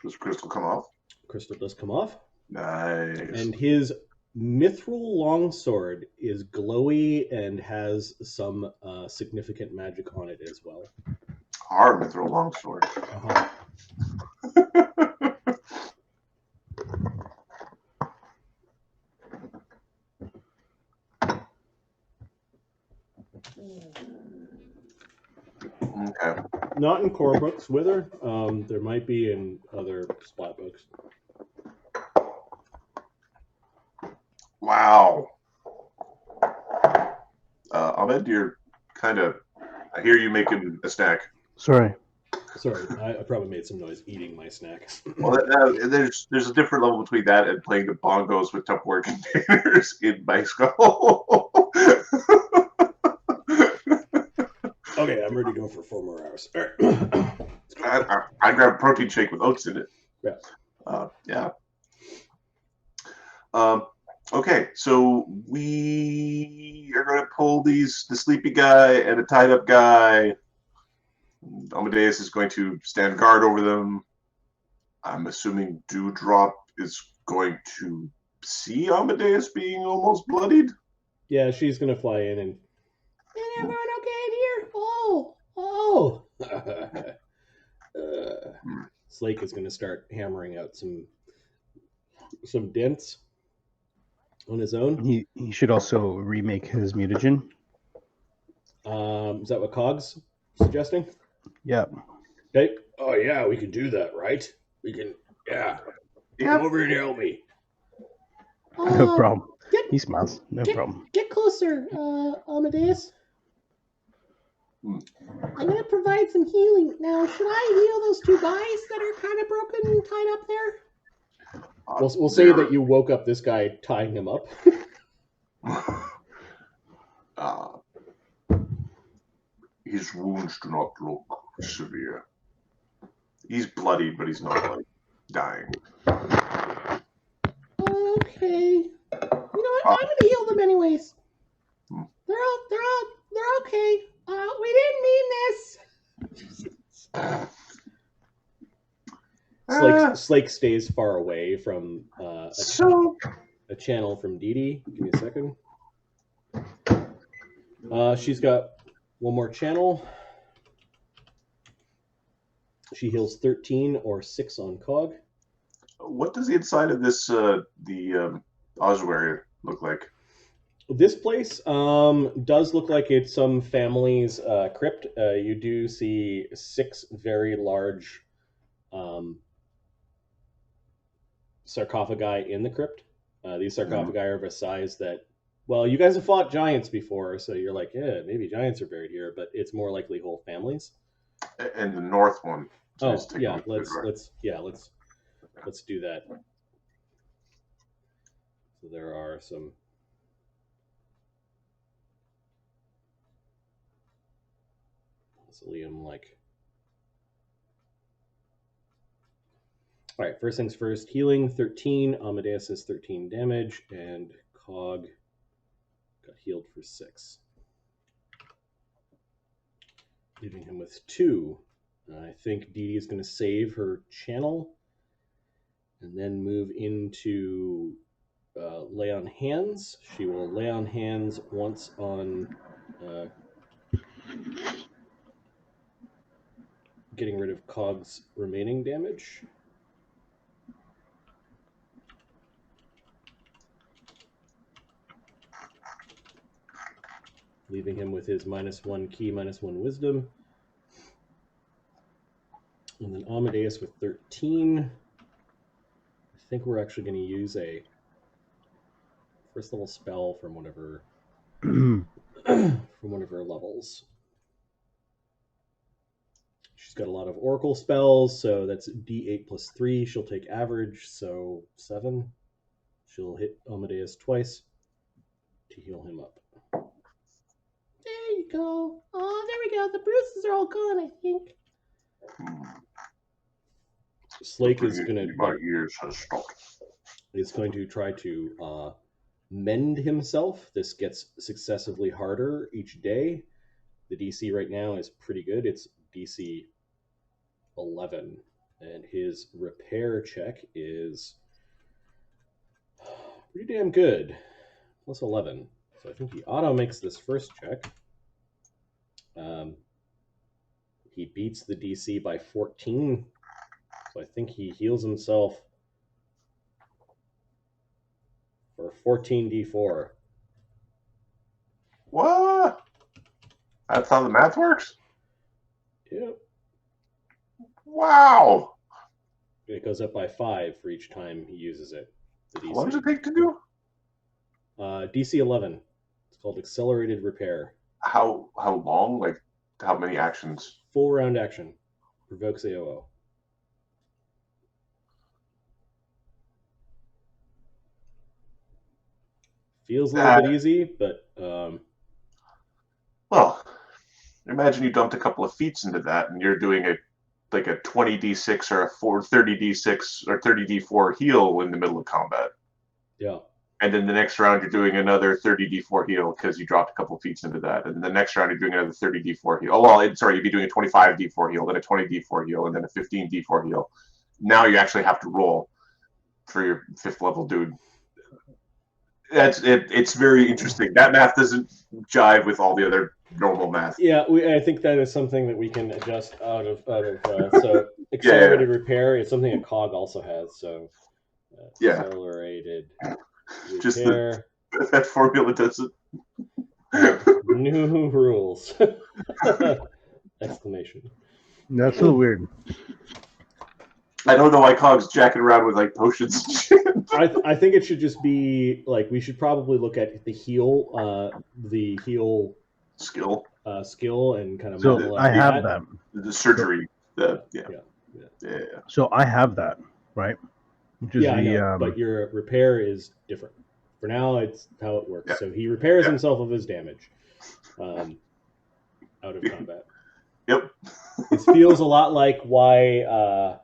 Does crystal come off? Crystal does come off. Nice. And his mithril longsword is glowy and has some significant magic on it as well. Our mithril longsword. Uh-huh. Okay. Not in core books with her. There might be in other splat books. Wow. Ahmed, you're kind of. I hear you making a snack. Sorry. Sorry, I probably made some noise eating my snack. Well, there's a different level between that and playing the bongos with Tupperware containers in Mexico. Okay, I'm ready to go for 4 more hours. All right. I grabbed a protein shake with oats in it. Yeah. Yeah. Okay, so we are going to pull the sleepy guy and a tied up guy. Amadeus is going to stand guard over them. I'm assuming Dewdrop is going to see Amadeus being almost bloodied. Yeah, she's gonna fly in and. Is everyone okay in here? Oh. Slake is gonna start hammering out some dents on his own. He should also remake his mutagen. Is that what Cog's suggesting? Yeah. Okay. Oh yeah, we can do that, right? We can. Yeah. Yeah. Come over here and help me. No problem. He smiles. No problem. Get closer, Amadeus. I'm gonna provide some healing. Now, should I heal those 2 guys that are kind of broken and tied up there? We'll say that you woke up this guy tying him up. His wounds do not look severe. He's bloodied, but he's not bloody. dying. Okay. You know what? I'm gonna heal them anyways. They're okay. We didn't mean this. Slake stays far away from a channel from Dee Dee. Give me a second. She's got one more channel. She heals 13 or 6 on Cog. What does the inside of this the ossuary look like? This place does look like it's some family's crypt. You do see 6 very large sarcophagi in the crypt. These sarcophagi are of a size that, well, you guys have fought giants before, so you're like, yeah, maybe giants are buried here, but it's more likely whole families. And the north one. Oh yeah, let's do that. So there are some. Mausoleum like. All right, first things first. Healing 13. Amadeus has 13 damage, and Cog got healed for 6, leaving him with 2. I think Dee Dee is going to save her channel, and then move into lay on hands. She will lay on hands once on getting rid of Cog's remaining damage. Leaving him with his -1 key, -1 wisdom. And then Amadeus with 13. I think we're actually going to use a first level spell from one of her levels. She's got a lot of oracle spells, so that's D8 plus 3. She'll take average, so 7. She'll hit Amadeus twice to heal him up. There you go. Oh, there we go. The bruises are all gone, I think. Slake is going My ears has stopped. to try to mend himself. This gets successively harder each day. The DC right now is pretty good. It's DC 11, and his repair check is pretty damn good. Plus 11. So I think he auto makes this first check. He beats the DC by 14. So I think he heals himself for 14d4. What? That's how the math works? Yep. Wow. It goes up by 5 for each time he uses it. The DC. What does it take to do? DC 11. It's called Accelerated Repair. How long? Like, how many actions? Full round action. Provokes AOO. Feels a little bit easy, but... Well, imagine you dumped a couple of feats into that, and you're doing a 20d6 or a 30d6 or 30d4 heal in the middle of combat. Yeah. And then the next round you're doing another 30d4 heal because you dropped a couple of feats into that. And the next round you're doing another 30d4 heal. Oh, well, sorry, you'd be doing a 25d4 heal, then a 20d4 heal, and then a 15d4 heal. Now you actually have to roll for your 5th level dude. It's very interesting. That math doesn't jive with all the other normal math. Yeah, I think that is something that we can adjust out of so accelerated repair is something a Cog also has. So accelerated repair. Just that formula doesn't. New rules! Exclamation. That's so weird. I don't know why Cog's jacking around with like potions and shit. I think it should just be like we should probably look at the heal skill and kind of So I have that. The surgery. Yeah. So I have that, right? Which is I know, but your repair is different. For now, it's how it works. Yeah. So he repairs himself of his damage out of combat. Yep. This feels a lot like why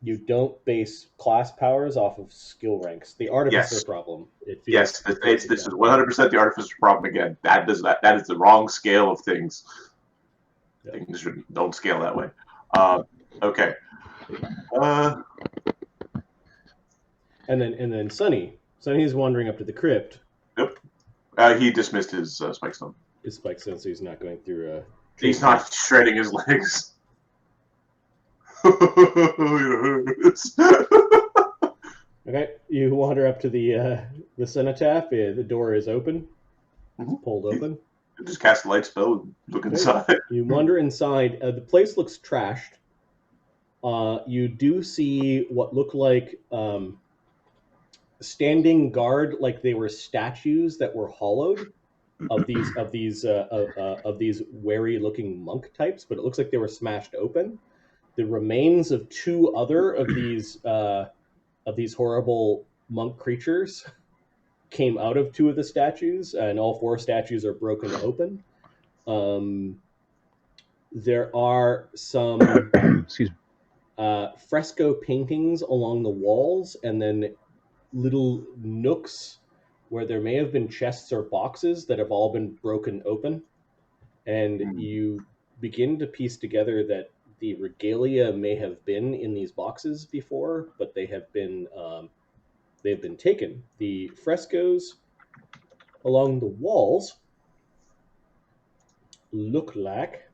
You don't base class powers off of skill ranks. The artificer Yes. problem. It feels, Yes, it feels this is exactly. 100% the artificer problem again. That is the wrong scale of things. Yeah. Things don't scale that way. Okay. And then Sonny's wandering up to the crypt. Nope. He dismissed his spike stone. His spike stone, so he's not going through a. He's not shredding his legs. It hurts. Okay, you wander up to the cenotaph. The door is open. It's pulled open. Just cast a light spell and look inside. You wander inside. The place looks trashed. You do see what look like standing guard, like they were statues that were hollowed of these wary-looking monk types, but it looks like they were smashed open. The remains of two other of these horrible monk creatures came out of two of the statues, and all four statues are broken open. There are some Excuse me. fresco paintings along the walls, and then little nooks where there may have been chests or boxes that have all been broken open. And you begin to piece together that the regalia may have been in these boxes before, but they've been taken. The frescoes along the walls look like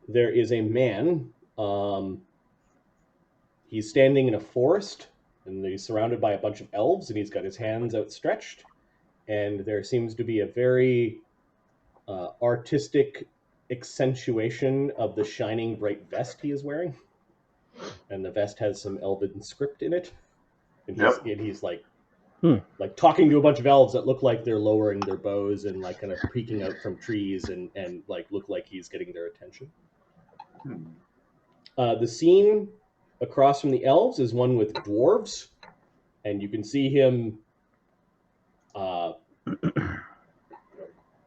there is a man. He's standing in a forest, and he's surrounded by a bunch of elves, and he's got his hands outstretched. And there seems to be a very artistic accentuation of the shining bright vest he is wearing. And the vest has some elven script in it. And he's like talking to a bunch of elves that look like they're lowering their bows and like kind of peeking out from trees and like look like he's getting their attention. The scene across from the elves is one with dwarves, and you can see him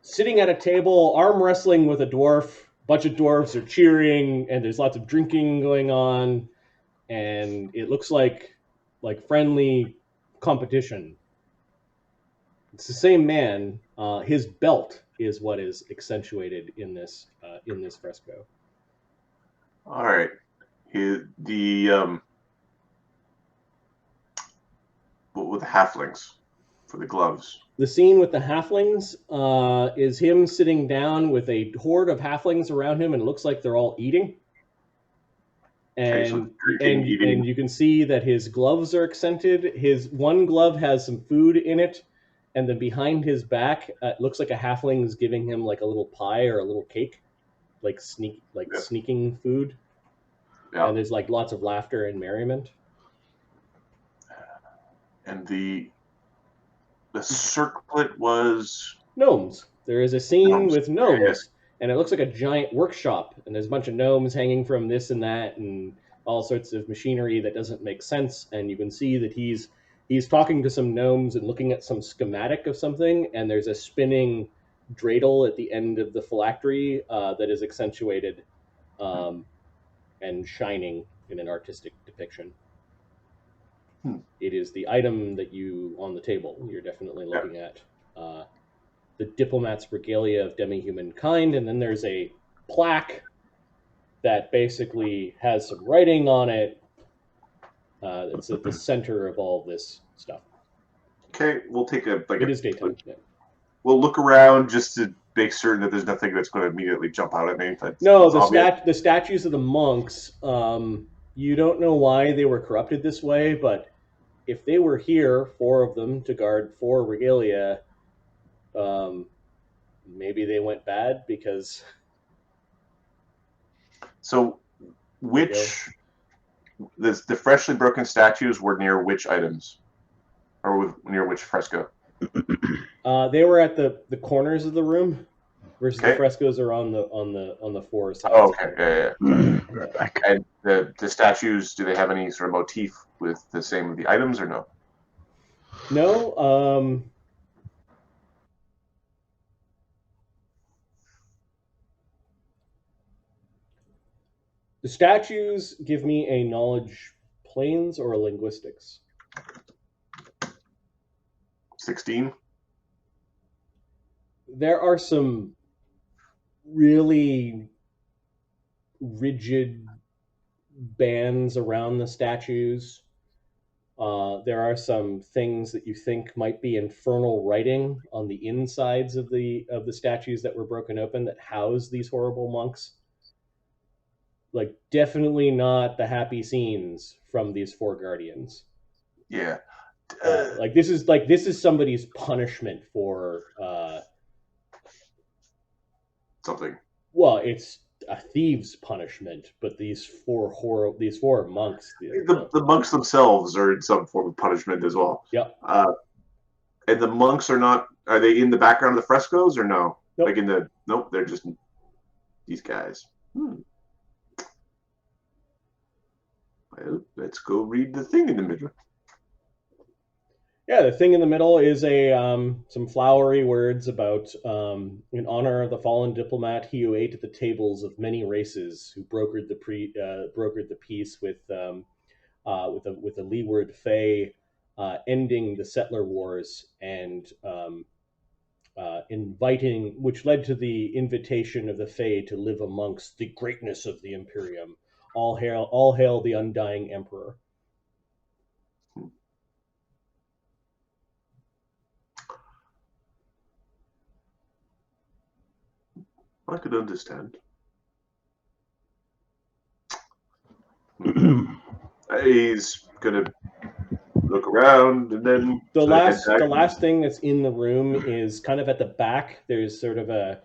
sitting at a table, arm wrestling with a dwarf. A bunch of dwarves are cheering, and there's lots of drinking going on, and it looks like friendly competition. It's the same man. His belt is what is accentuated in this fresco. All right. What with the halflings for the gloves? The scene with the halflings is him sitting down with a horde of halflings around him, and it looks like they're all eating. And and you can see that his gloves are accented. His one glove has some food in it, and then behind his back, it looks like a halfling is giving him like a little pie or a little cake, sneaking food. Yeah. And there's like lots of laughter and merriment. And the circlet was gnomes. There is a scene with gnomes, and it looks like a giant workshop, and there's a bunch of gnomes hanging from this and that, and all sorts of machinery that doesn't make sense. And you can see that he's talking to some gnomes and looking at some schematic of something, and there's a spinning dreidel at the end of the phylactery that is accentuated and shining in an artistic depiction. It is the item that on the table, you're definitely looking at. The Diplomat's regalia of demi-human kind, and then there's a plaque that basically has some writing on it. It's at the center of all this stuff. Okay, we'll take it is daytime. Yeah. We'll look around just to make certain that there's nothing that's going to immediately jump out at me. No, the statues of the monks, you don't know why they were corrupted this way, but if they were here, 4 of them, to guard 4 regalia, maybe they went bad because... So, the freshly broken statues were near which items? Or near which fresco? They were at the corners of the room, versus the frescoes are on the 4 sides. Oh, okay, yeah. And the statues, do they have any sort of motif with the same of the items, or no? No. The statues give me a knowledge planes or a linguistics. 16. There are some really rigid bands around the statues. There are some things that you think might be infernal writing on the insides of the statues that were broken open that house these horrible monks. Like, definitely not the happy scenes from these four guardians. Yeah. This is somebody's punishment for Something. well, it's a thief's punishment, but these four monks. The monks themselves are in some form of punishment as well. Yep. And the monks are they in the background of the frescoes or no? Nope. Nope, they're just these guys. Well, let's go read the thing in the middle. Yeah, the thing in the middle is some flowery words about in honor of the fallen diplomat, he who ate at the tables of many races, who brokered the peace with a leeward fay, ending the settler wars and which led to the invitation of the fay to live amongst the greatness of the Imperium. All hail the undying emperor. I could understand. He's gonna look around and then the last thing that's in the room is kind of at the back. There's sort of an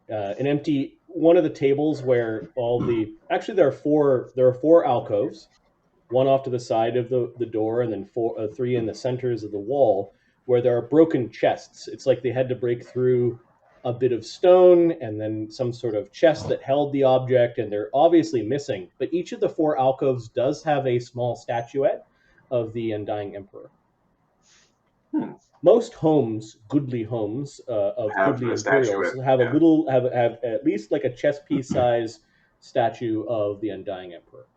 empty one of the tables where there are four alcoves, one off to the side of the door, and then three in the centers of the wall where there are broken chests. It's like they had to break through a bit of stone and then some sort of chest that held the object, and they're obviously missing. But each of the four alcoves does have a small statuette of the undying emperor. Most homes, goodly homes of goodly imperials, have have at least like a chess piece size statue of the undying emperor.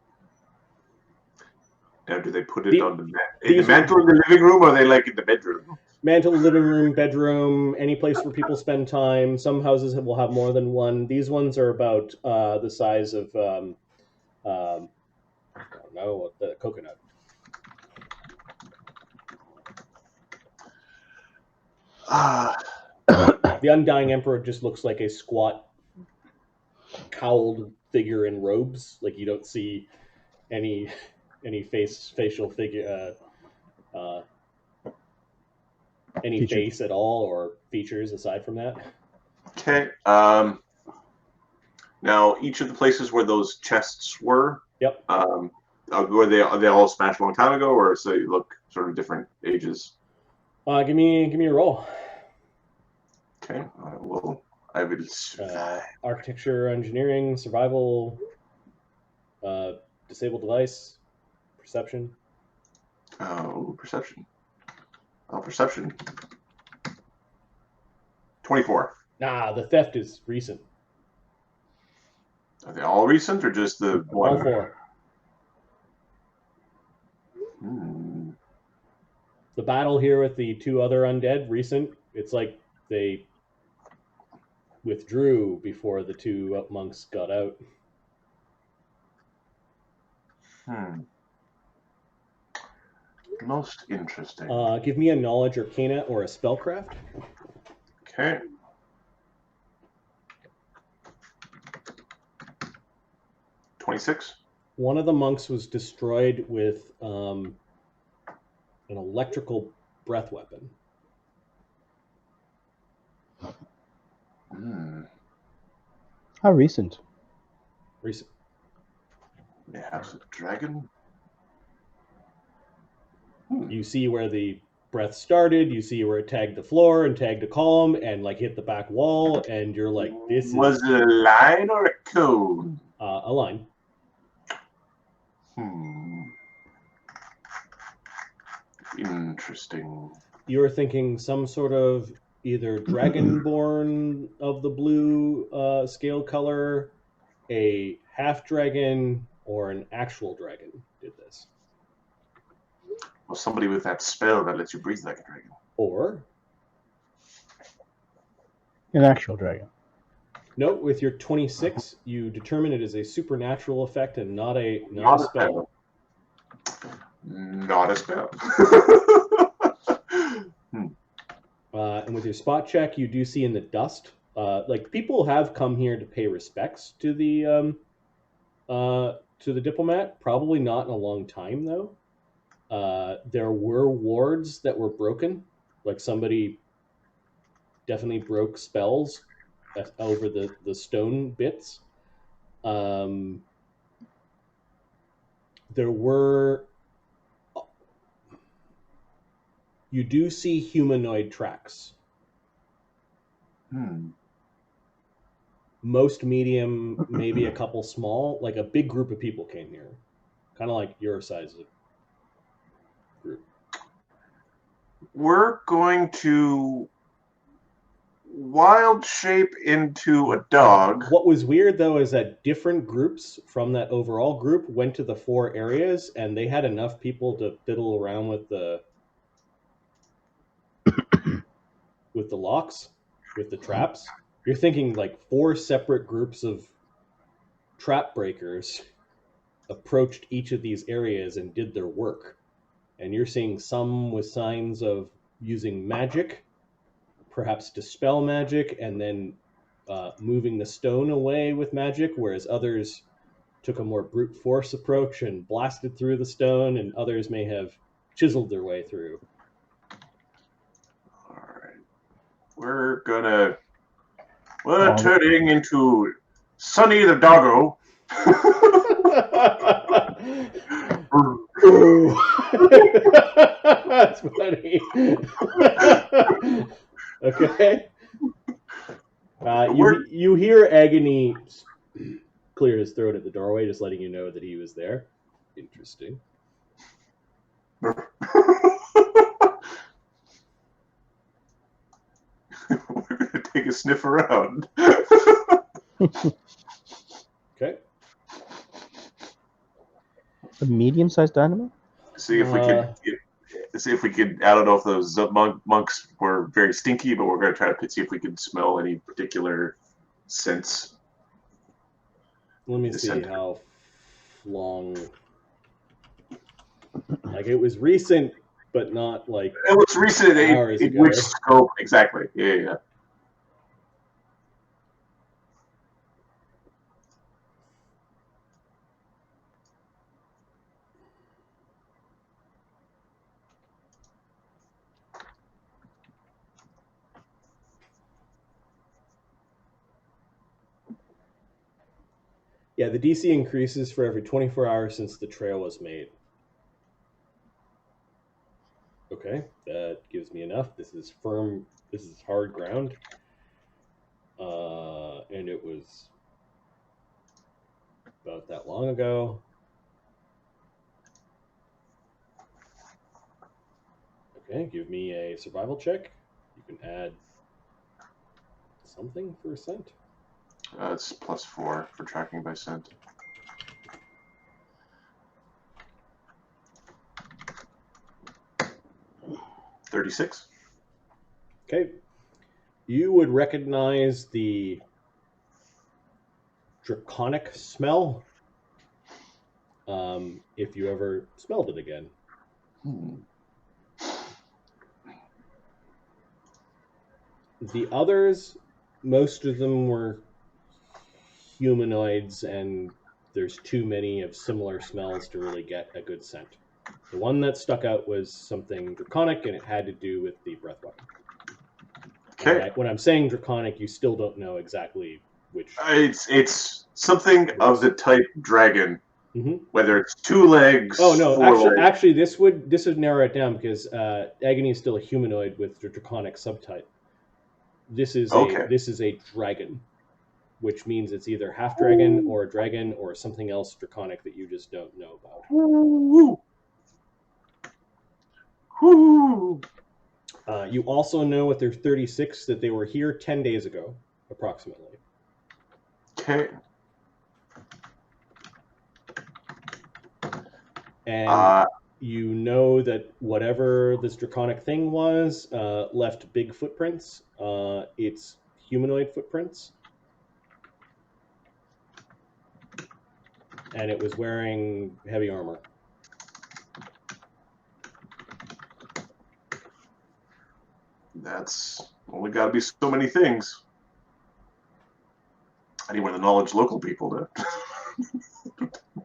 Now, do they put it on the mantle in the living room, or are they like in the bedroom? Mantle, living room, bedroom, any place where people spend time. Some houses will have more than one. These ones are about the size of, I don't know, the coconut. The undying emperor just looks like a squat, cowled figure in robes. Like, you don't see any facial figure, any face at all, or features aside from that. Okay. Now, each of the places where those chests were, yep. Are they all smashed a long time ago, or so they look sort of different ages? Give me a roll. Okay. I will survive. Architecture, engineering, survival, disabled device, perception. Perception. Perception. 24. Nah, the theft is recent. Are they all recent, or just the one? All four. The battle here with the two other undead, recent. It's like they withdrew before the two monks got out. Most interesting. Give me a knowledge arcana or a spellcraft. Okay. $26. One of the monks was destroyed with an electrical breath weapon. How recent? The House of Dragon. You see where the breath started, you see where it tagged the floor and tagged a column and like hit the back wall, and you're like, this was it a line or a cone? A line. Interesting. You're thinking some sort of either dragonborn of the blue scale color, a half dragon or an actual dragon did this. Well, somebody with that spell that lets you breathe like a dragon. Or, An actual dragon. note with your 26, you determine it is a supernatural effect and not a spell. Not a spell. And with your spot check, you do see in the dust, like people have come here to pay respects to the diplomat. Probably not in a long time though. There were wards that were broken, like somebody definitely broke spells over the stone bits. There were. You do see humanoid tracks. Most medium, maybe a couple small. Like a big group of people came here, kind of like your size of group. We're going to wild shape into a dog. What was weird though is that different groups from that overall group went to the 4 areas, and they had enough people to fiddle around with the locks, with the traps. You're thinking like 4 separate groups of trap breakers approached each of these areas and did their work. And you're seeing some with signs of using magic, perhaps dispel magic, and then moving the stone away with magic, whereas others took a more brute force approach and blasted through the stone, and others may have chiseled their way through. Alright. We're turning into Sonny the Doggo. That's funny. Okay. You hear Agony clear his throat at the doorway, just letting you know that he was there. Interesting. We're going to take a sniff around. Okay. A medium-sized dynamo? See if we could. I don't know if those monks were very stinky, but we're going to try to see if we can smell any particular scents. Let me see how long. Like it was recent, but not like it was recent. Hours in ago. which scope exactly? Yeah. Yeah, the DC increases for every 24 hours since the trail was made. Okay, that gives me enough. This is firm. This is hard ground. And it was about that long ago. Okay, give me a survival check. You can add something for a scent. It's +4 for tracking by scent. 36. Okay. You would recognize the draconic smell if you ever smelled it again. The others, most of them were humanoids, and there's too many of similar smells to really get a good scent. The one that stuck out was something draconic, and it had to do with the breath weapon. Okay. When I'm saying draconic, you still don't know exactly which. It's something of the type dragon. Mm-hmm. Whether it's 2 legs. Oh no! 4 legs. Actually, this would narrow it down because Agony is still a humanoid with the draconic subtype. This is a dragon, which means it's either half dragon or a dragon or something else draconic that you just don't know about. Woo. You also know with their 36 that they were here 10 days ago, approximately. Okay. And you know that whatever this draconic thing was left big footprints. It's humanoid footprints. And it was wearing heavy armor. That's only got to be so many things. I need one of the knowledge local people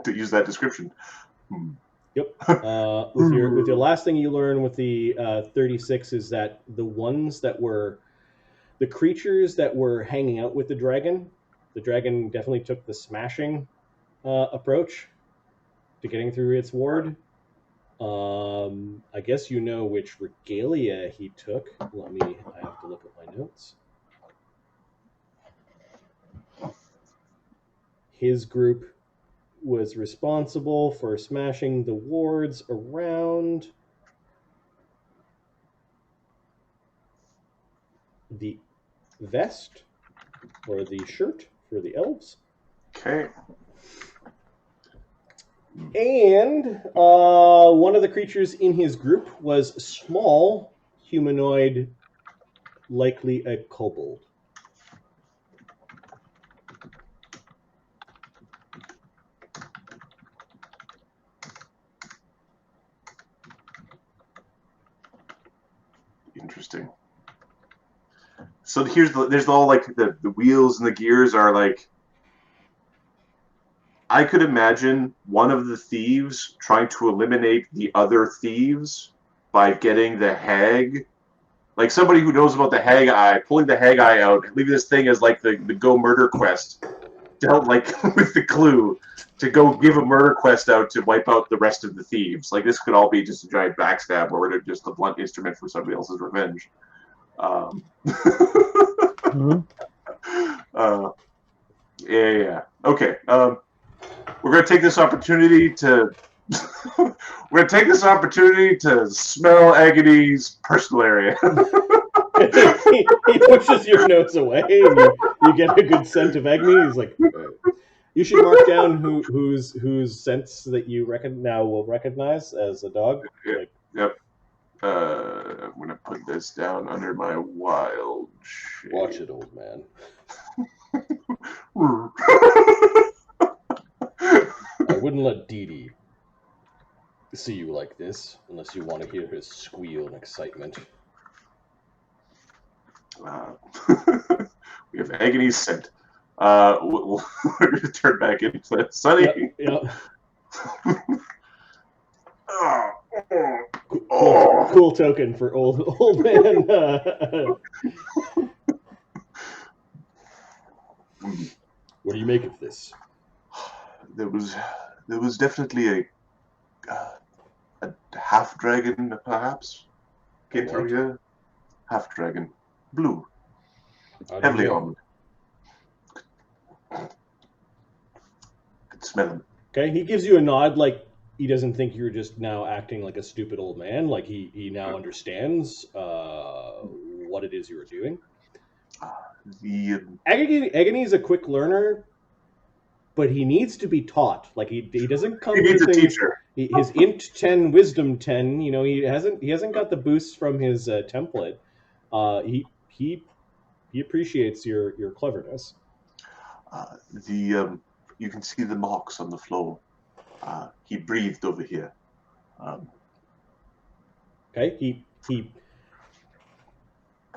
to use that description. Yep. With your last thing you learn with the 36 is that the ones that were the creatures that were hanging out with the dragon definitely took the smashing approach to getting through its ward. I guess you know which regalia he took. I have to look at my notes. His group was responsible for smashing the wards around the vest or the shirt for the elves. Okay. And one of the creatures in his group was small, humanoid, likely a kobold. Interesting. So there's all like the wheels and the gears are like. I could imagine one of the thieves trying to eliminate the other thieves by getting the hag, like somebody who knows about the hag eye, pulling the hag eye out, leaving this thing as like the go murder quest, to help like with the clue to go give a murder quest out to wipe out the rest of the thieves. Like this could all be just a giant backstab or just a blunt instrument for somebody else's revenge. Yeah. Okay. We're going to take this opportunity to smell Agony's personal area. he pushes your nose away, and you get a good scent of Agony. He's like, you should mark down whose scents that you will recognize as a dog. Yep. I'm going to put this down under my wild shade. Watch it, old man. I wouldn't let Dee Dee see you like this unless you want to hear his squeal in excitement. We have Agony's scent. We're going to turn back into that. Sunny. Yep. Oh. Cool token for old man. What do you make of this? There was definitely a half dragon, perhaps, came through here. Half dragon, blue, heavily armored. Could smell him. Okay, he gives you a nod, like he doesn't think you're just now acting like a stupid old man. Like he now understands what it is you were doing. Agony is a quick learner, but he needs to be taught. Like he doesn't come. He needs a teacher. His int 10, wisdom 10. You know, he hasn't got the boosts from his template. He appreciates your cleverness. You can see the marks on the floor. He breathed over here. Okay, he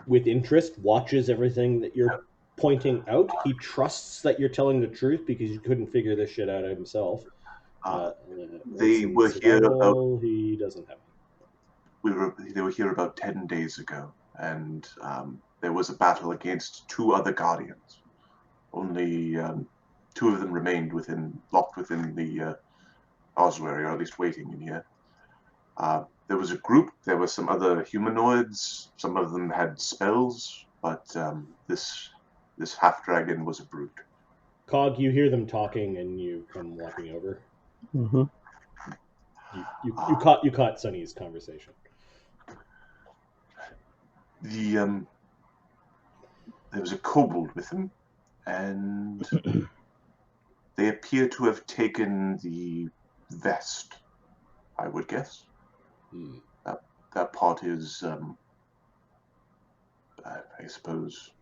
with interest watches everything that you're pointing out. He trusts that you're telling the truth because you couldn't figure this shit out himself. They were here about. He doesn't have. They were here about 10 days ago, and there was a battle against 2 other guardians. Only 2 of them remained locked within the ossuary, or at least waiting in here. There was a group. There were some other humanoids. Some of them had spells, but this half dragon was a brute. Cog, you hear them talking, and you come walking over. Mm-hmm. You caught Sunny's conversation. There was a kobold with him, and they appear to have taken the vest I would guess. Hmm. That part is, I suppose,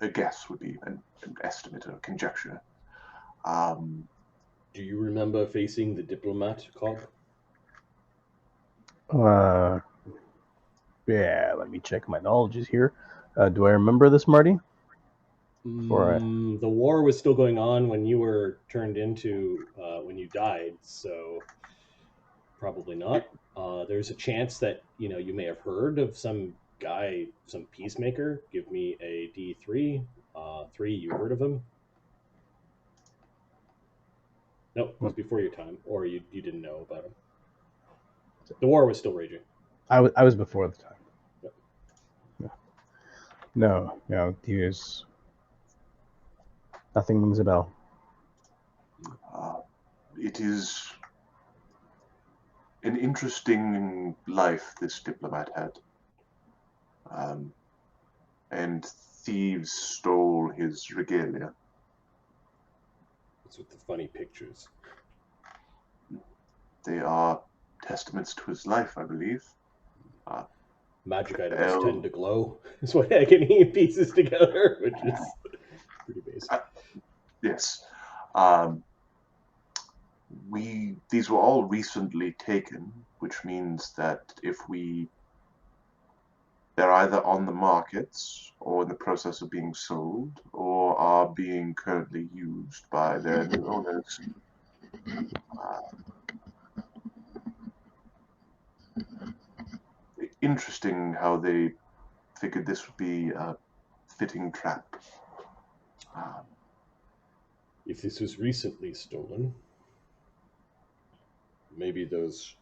a guess would be an estimate or conjecture. Do you remember facing the Diplomat, Cog? Yeah, let me check my knowledge here. Do I remember this, Marty? The war was still going on when you were turned into, when you died, so probably not. There's a chance that, you may have heard of some guy, some peacemaker. Give me a D3. 3, you heard of him? Nope, it was before your time, or you didn't know about him. The war was still raging. I was before the time. Yep. No, he was... Nothing rings a bell. It is an interesting life this diplomat had. And thieves stole his regalia. It's with the funny pictures. They are testaments to his life, I believe. Magic items tend to glow. Is what Agony pieces together, which is pretty basic. Yes. These were all recently taken, which means that they're either on the markets or in the process of being sold or are being currently used by their new owners. Interesting how they figured this would be a fitting trap. If this was recently stolen, maybe those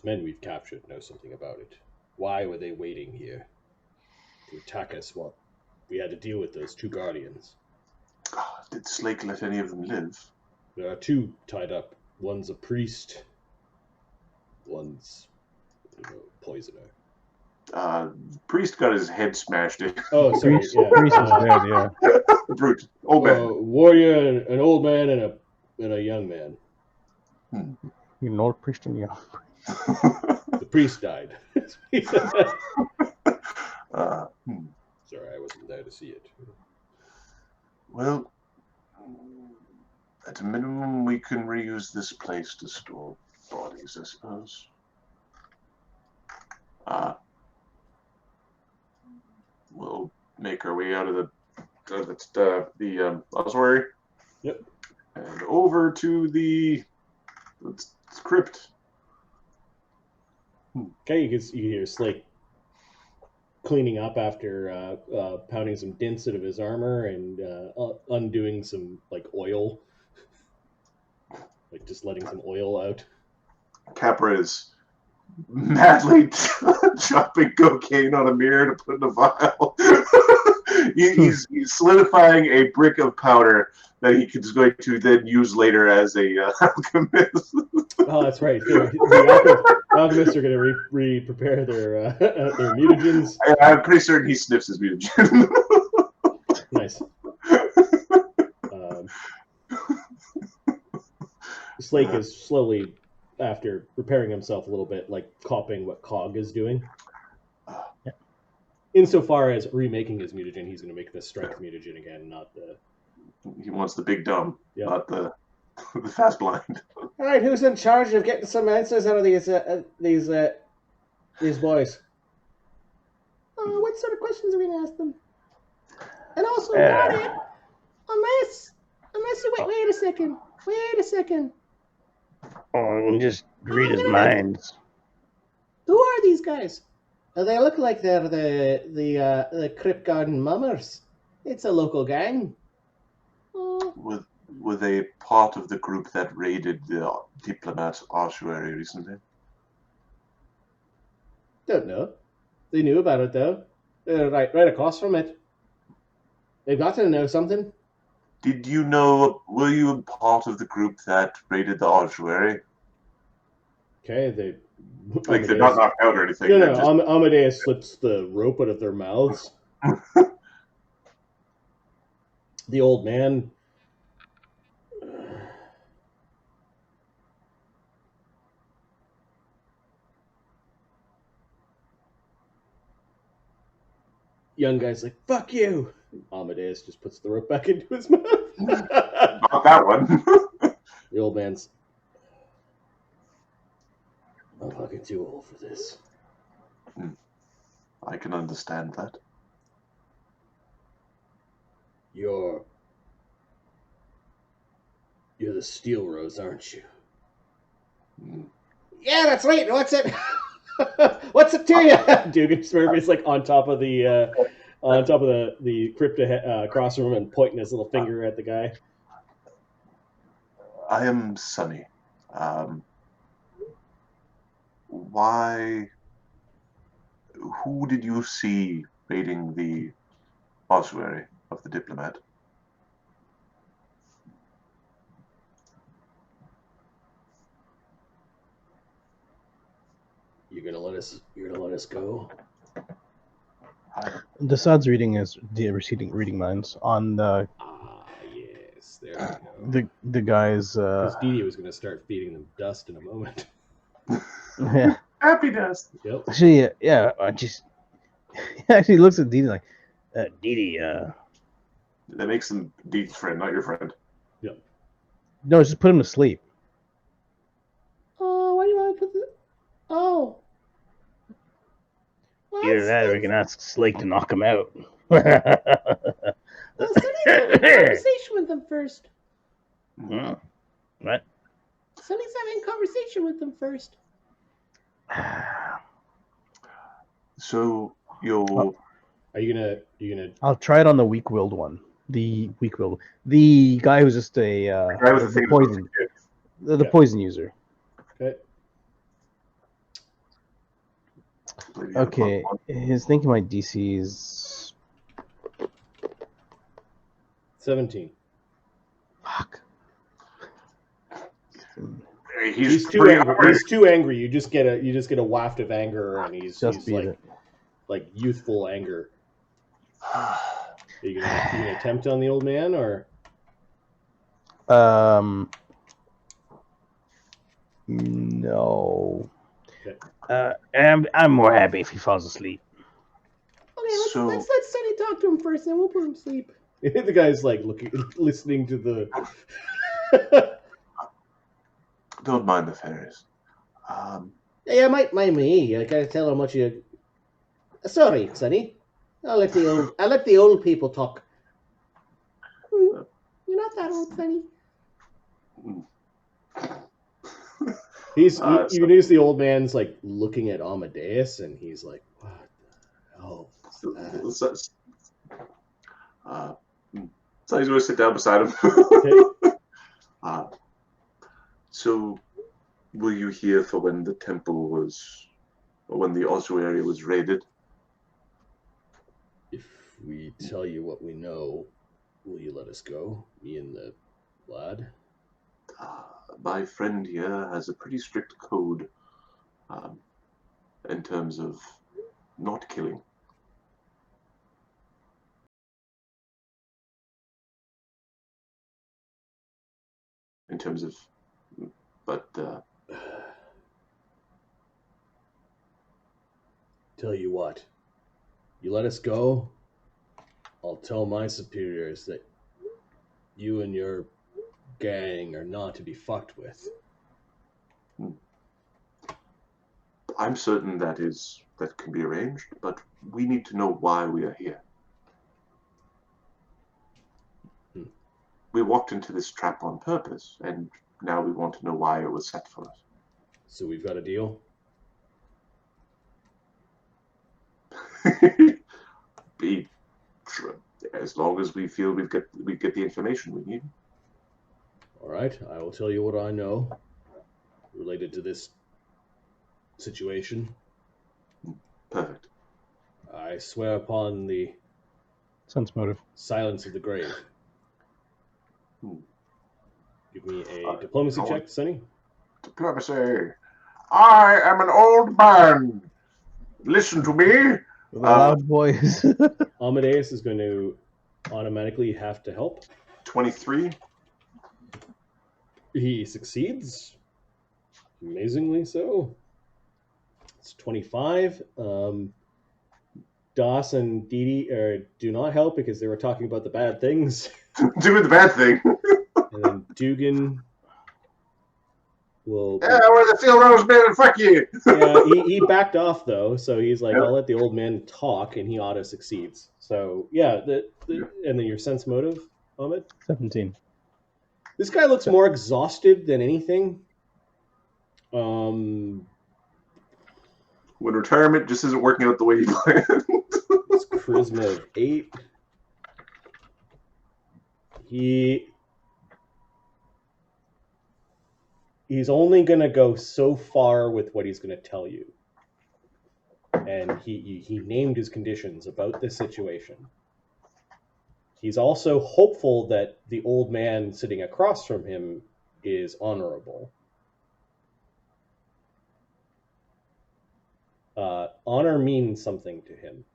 men we've captured know something about it. Why were they waiting here to attack us while we had to deal with those 2 guardians? Did Slake let any of them live? There are 2 tied up. One's a priest. One's poisoner. Priest got his head smashed in. Oh, sorry. Priest, Yeah. Priest is dead, yeah. Brute. Old man. Warrior, an old man, and a young man. An old priest and young. The priest died. Sorry, I wasn't there to see it. Well, at a minimum, we can reuse this place to store bodies, I suppose. We'll make our way out of the ossuary. Yep. And over to the crypt. Okay, you hear Slake cleaning up after pounding some dents out of his armor and undoing some oil, just letting some oil out. Capra is madly chopping cocaine on a mirror to put in a vial. he's solidifying a brick of powder that he is going to then use later as a alchemist. Oh, that's right. The alchemists are going to prepare their mutagens. I'm pretty certain he sniffs his mutagen. Nice. Slake is slowly, after preparing himself a little bit, copying what Cog is doing. Insofar as remaking his mutagen, he's going to make the strength mutagen again, not the... He wants the big dumb, Yep. not the fast blind. All right, who's in charge of getting some answers out of these boys? What sort of questions are we gonna ask them? And also, Marty, unless you wait a second. Oh, just read his minds. Who are these guys? They look like they're the Crypt Garden Mummers. It's a local gang. Were they part of the group that raided the Diplomat ossuary recently? Don't know. They knew about it though. They're right across from it. They've got to know something. Did you know? Were you part of the group that raided the ossuary? Okay, they're not knocked out or anything. No, Amadeus slips the rope out of their mouths. The old man young guy's like, "Fuck you." Amadeus just puts the rope back into his mouth. Not that one. The old man's, I'm fucking too old for this. I can understand that. You're the Steelrose, aren't you? Yeah, that's right. What's it? What's it to you? Dugan Smurfy's like on top of the crypt across from him and pointing his little finger at the guy. I am Sunny. Why? Who did you see raiding the ossuary of the Diplomat? You're gonna let us go? Desad's reading his reading minds on the Yes, there we go. the guy's. Because Didi was gonna start feeding them dust in a moment. Yeah. Happy dust. Yep. Actually, yeah. Just he actually looks at Didi like, Didi. That makes him Deed's friend, not your friend. No, just put him to sleep. Oh, why do you want to put the... Oh. Well, Either that, or we can ask Slake to knock him out. Well, Sonny's having a conversation with them first. What? Sonny's having a conversation with them first. So you're. Are you gonna? I'll try it on the weak-willed one. The weak-willed. The guy who's just a Guy with the the thing poison. The Yeah. poison user. Okay. Okay, his thinking my DC is 17. fuck. He's too angry. He's too angry. You just get a waft of anger, and he's Just beat like it. like youthful anger. Are you gonna attempt on the old man, or No. Okay. I'm more happy if he falls asleep. Okay, So- let's let Sonny talk to him first, and we'll put him to sleep. the guy's like listening to the. Don't mind the fairies. Yeah, might mind me. I gotta tell him what you. Sorry, Sonny. I'll let the old people talk. You're not that old, Sonny. You notice the old man's like looking at Amadeus, and he's like, "What the hell is that?" So he's going to sit down beside him. Okay. So, were you here for when the temple was, or when the ossuary was raided? If we tell you what we know, will you let us go? Me and the lad? My friend here has a pretty strict code in terms of not killing. In terms of, but Tell you what, you let us go, I'll tell my superiors that you and your gang are not to be fucked with. I'm certain that can be arranged, but we need to know why we are here. We walked into this trap on purpose, and now we want to know why it was set for us. So we've got a deal? As long as we feel we get the information we need. All right, I will tell you what I know related to this situation. Perfect. I swear upon the Sense motive. silence of the grave. Hmm. Give me a diplomacy check, Sonny. Diplomacy. I am an old man. Listen to me. With a loud voice. Amadeus is going to automatically have to help. 23. He succeeds. Amazingly so. It's 25. Doss and Dee do not help because they were talking about the bad things. Doing the bad thing. And then Dugan will... Yeah, we're the Steelrose man, fuck you! Yeah, he backed off, though, so he's like, Yep. I'll let the old man talk, and he auto-succeeds. So, yeah, and then your sense motive, Ahmed? 17. This guy looks more exhausted than anything. His When retirement just isn't working out the way you planned. charisma of 8. He's only going to go so far with what he's going to tell you. And he named his conditions about this situation. He's also hopeful that the old man sitting across from him is honorable. Honor means something to him.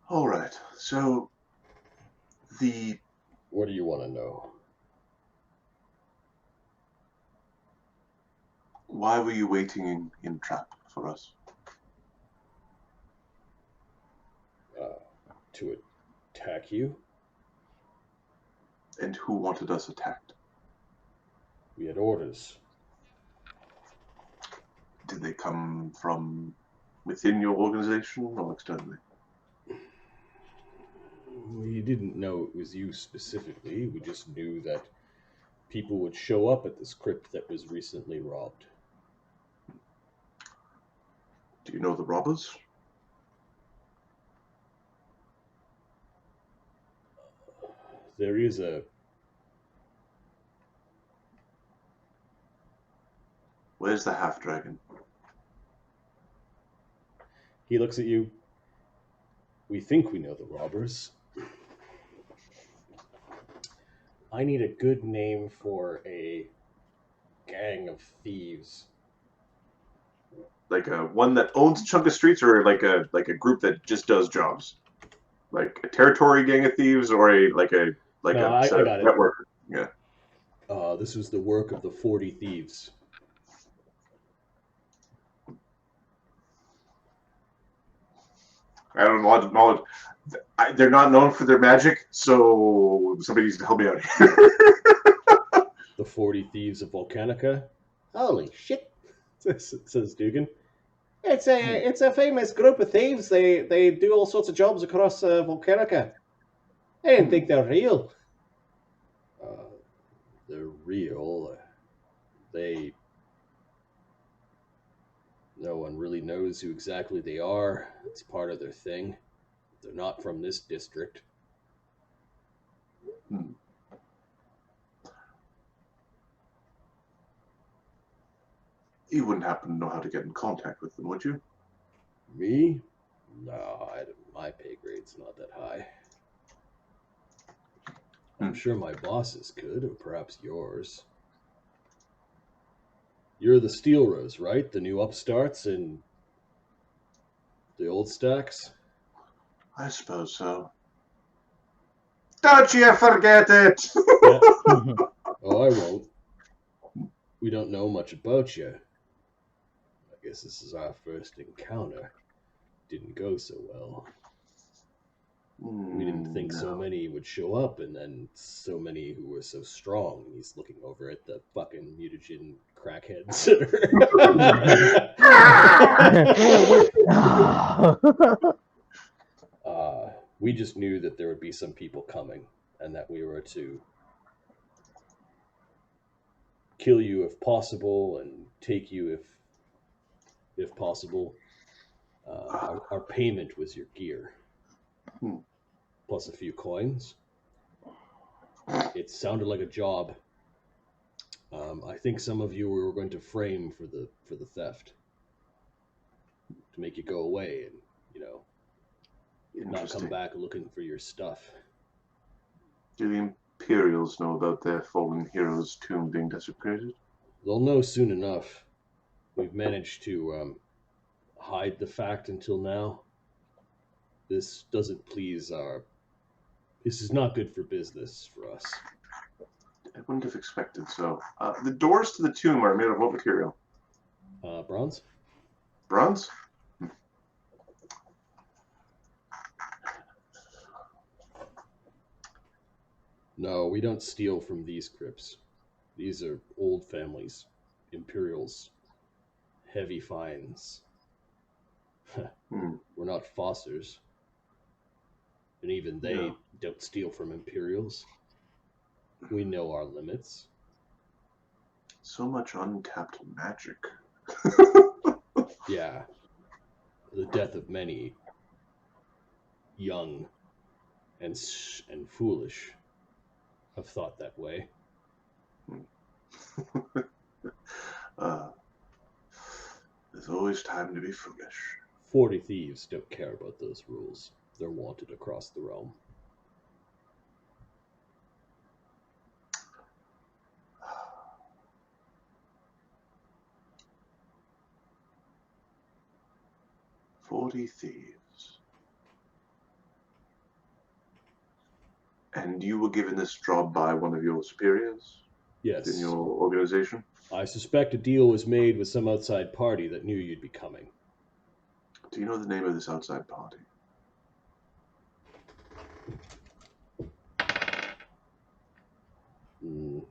All right, so What do you want to know? why were you waiting in trap for us? To attack you? And who wanted us attacked? We had orders. Did they come from within your organization or externally? We didn't know it was you specifically. We just knew that people would show up at this crypt that was recently robbed. Do you know the robbers? There is a... Where's the half-dragon? He looks at you. We think we know the robbers. I need a good name for a gang of thieves. Like a one that owns a chunk of streets, or like a group that just does jobs? Like a territory gang of thieves, or a No, I set of got it. network? Yeah. This was the work of the 40 Thieves. I don't know. They're not known for their magic, so somebody needs to help me out here. The 40 Thieves of Volcanica. Holy shit. Says Dugan. It's a famous group of thieves. They do all sorts of jobs across Volcanica. I didn't think they're real. They're real. No one really knows who exactly they are. It's part of their thing. They're not from this district. You wouldn't happen to know how to get in contact with them, would you? Me? No, my pay grade's not that high. I'm sure my bosses could, or perhaps yours. You're the Steelrose, right? The new upstarts in the old stacks? I suppose so. Don't you forget it! Yeah. Oh, I won't. We don't know much about you. I guess this is our first encounter. Didn't go so well. We didn't think so many would show up, and then so many who were so strong. He's looking over at the fucking mutagen crackheads. We just knew that there would be some people coming, and that we were to kill you if possible, and take you if possible. Our payment was your gear. Plus a few coins. It sounded like a job. I think some of you were going to frame for the theft, to make you go away and not come back looking for your stuff. Do the Imperials know about their fallen hero's tomb being desecrated? They'll know soon enough. We've managed to hide the fact until now. This doesn't please our... This is not good for business for us. I wouldn't have expected so. The doors to the tomb are made of what material? Bronze? Bronze? No, we don't steal from these crypts. These are old families, Imperials, heavy finds. We're not Fossers. And even they don't steal from Imperials. We know our limits. So much untapped magic. Yeah. The death of many young and foolish have thought that way. There's always time to be foolish. 40 Thieves don't care about those rules. They're wanted across the realm. "40 Thieves. And you were given this job by one of your superiors Yes. in your organization? I suspect a deal was made with some outside party that knew you'd be coming. Do you know the name of this outside party?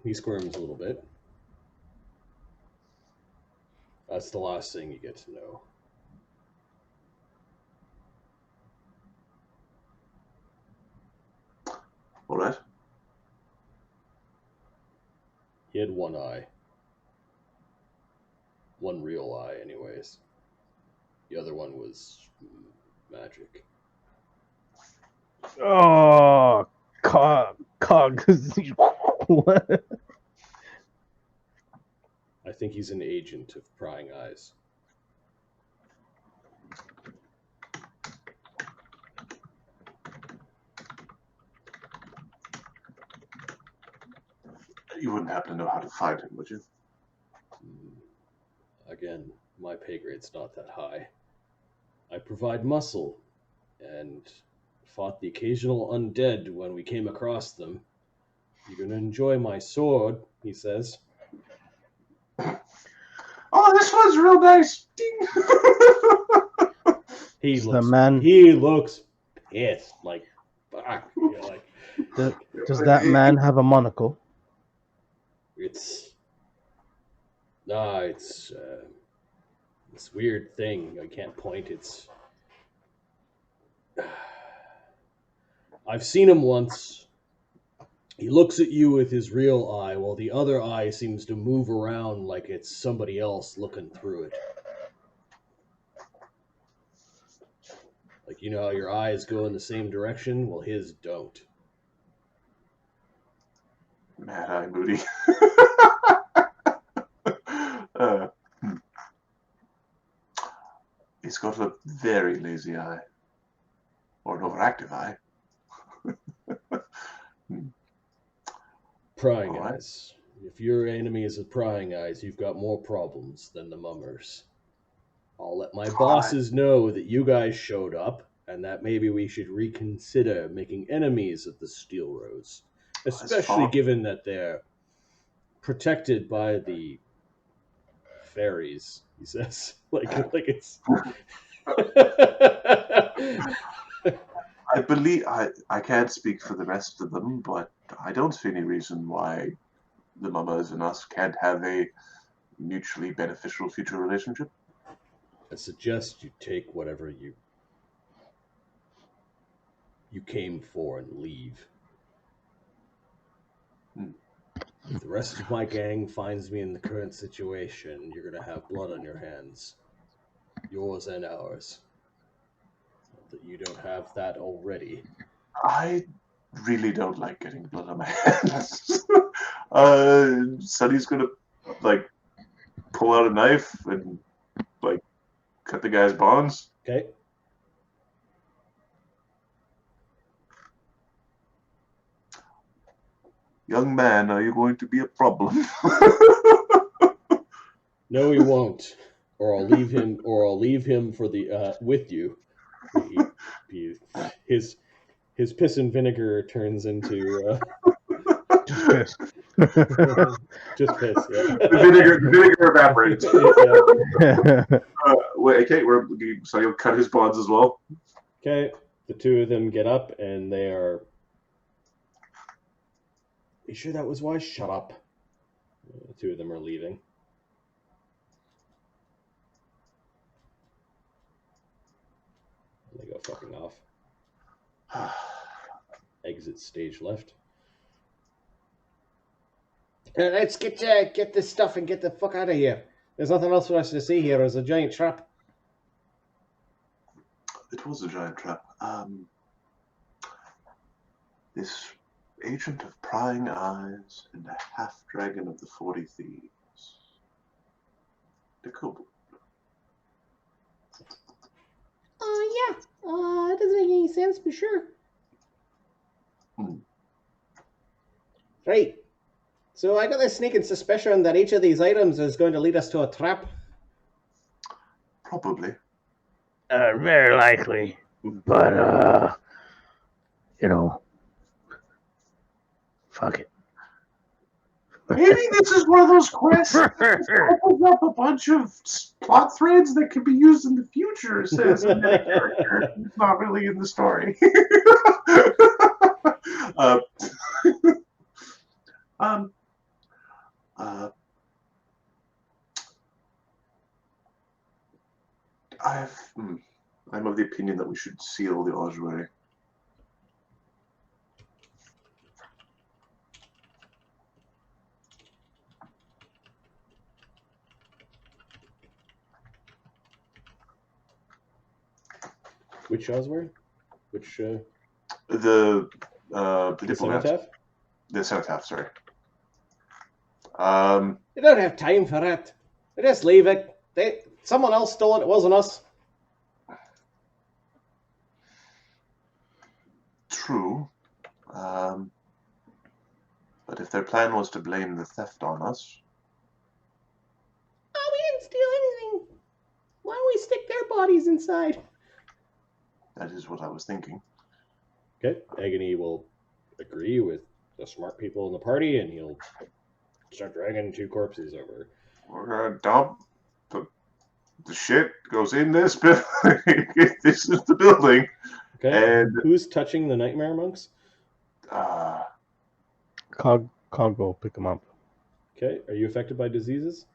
He squirms a little bit. That's the last thing you get to know. All right. He had one eye. One real eye, anyways. The other one was magic. Oh, cog. What? I think he's an agent of prying eyes. You wouldn't happen to know how to find him, would you? Again, my pay grade's not that high. I provide muscle, and fought the occasional undead when we came across them. You're gonna enjoy my sword, he says. Oh, this one's real nice. Ding. He looks pissed, like fuck. You know, like Does that man have a monocle? it's this weird thing. I can't point. I've seen him once. He looks at you with his real eye, while the other eye seems to move around like it's somebody else looking through it. Like, you know how your eyes go in the same direction? Well, his don't. Mad Eye Moody. He's got a very lazy eye. Or an overactive eye. Prying All right. eyes. If your enemy is a prying eyes, you've got more problems than the mummers. I'll let my bosses know that you guys showed up, and that maybe we should reconsider making enemies of the Steelrose. Especially given that they're protected by the fairies, he says. like it's... I believe I can't speak for the rest of them, but I don't see any reason why the Mummers and us can't have a mutually beneficial future relationship. I suggest you take whatever you came for and leave. If the rest of my gang finds me in the current situation, you're going to have blood on your hands. Yours and ours. Not that you don't have that already. I really don't like getting blood on my hands. Sonny's gonna, pull out a knife and, cut the guy's bonds. Okay. Young man, are you going to be a problem? No, he won't. Or I'll leave him for the with you. His piss and vinegar turns into just piss. Just piss. Yeah. The vinegar evaporates. Yeah. Wait, okay, so you'll cut his bonds as well. Okay. The two of them get up and they are. You sure that was wise? Shut up. The two of them are leaving. And they go fucking off. Exit stage left. Let's get this stuff and get the fuck out of here. There's nothing else for us to see here. There's a giant trap. It was a giant trap. This agent of prying eyes and a half-dragon of the 40 Thieves. The kobold. Yeah. It doesn't make any sense, but sure. Right. So I got this sneaking suspicion that each of these items is going to lead us to a trap. Probably. Very likely. But, fuck it. Maybe this is one of those quests that opens up a bunch of plot threads that could be used in the future, says a meta character. It's not really in the story. I'm of the opinion that we should seal the ossuary. Which ossuary? Which The Diplomat. Cenotaph? The Cenotaph, sorry. They don't have time for that. They just leave it. Someone else stole it. It wasn't us. True. But if their plan was to blame the theft on us... Oh, we didn't steal anything. Why don't we stick their bodies inside? That is what I was thinking. Okay. Agony will agree with the smart people in the party, and he'll start dragging two corpses over. We're gonna dump the shit goes in this building. This is the building. Okay. And who's touching the nightmare monks? Cog will pick them up. Okay. Are you affected by diseases?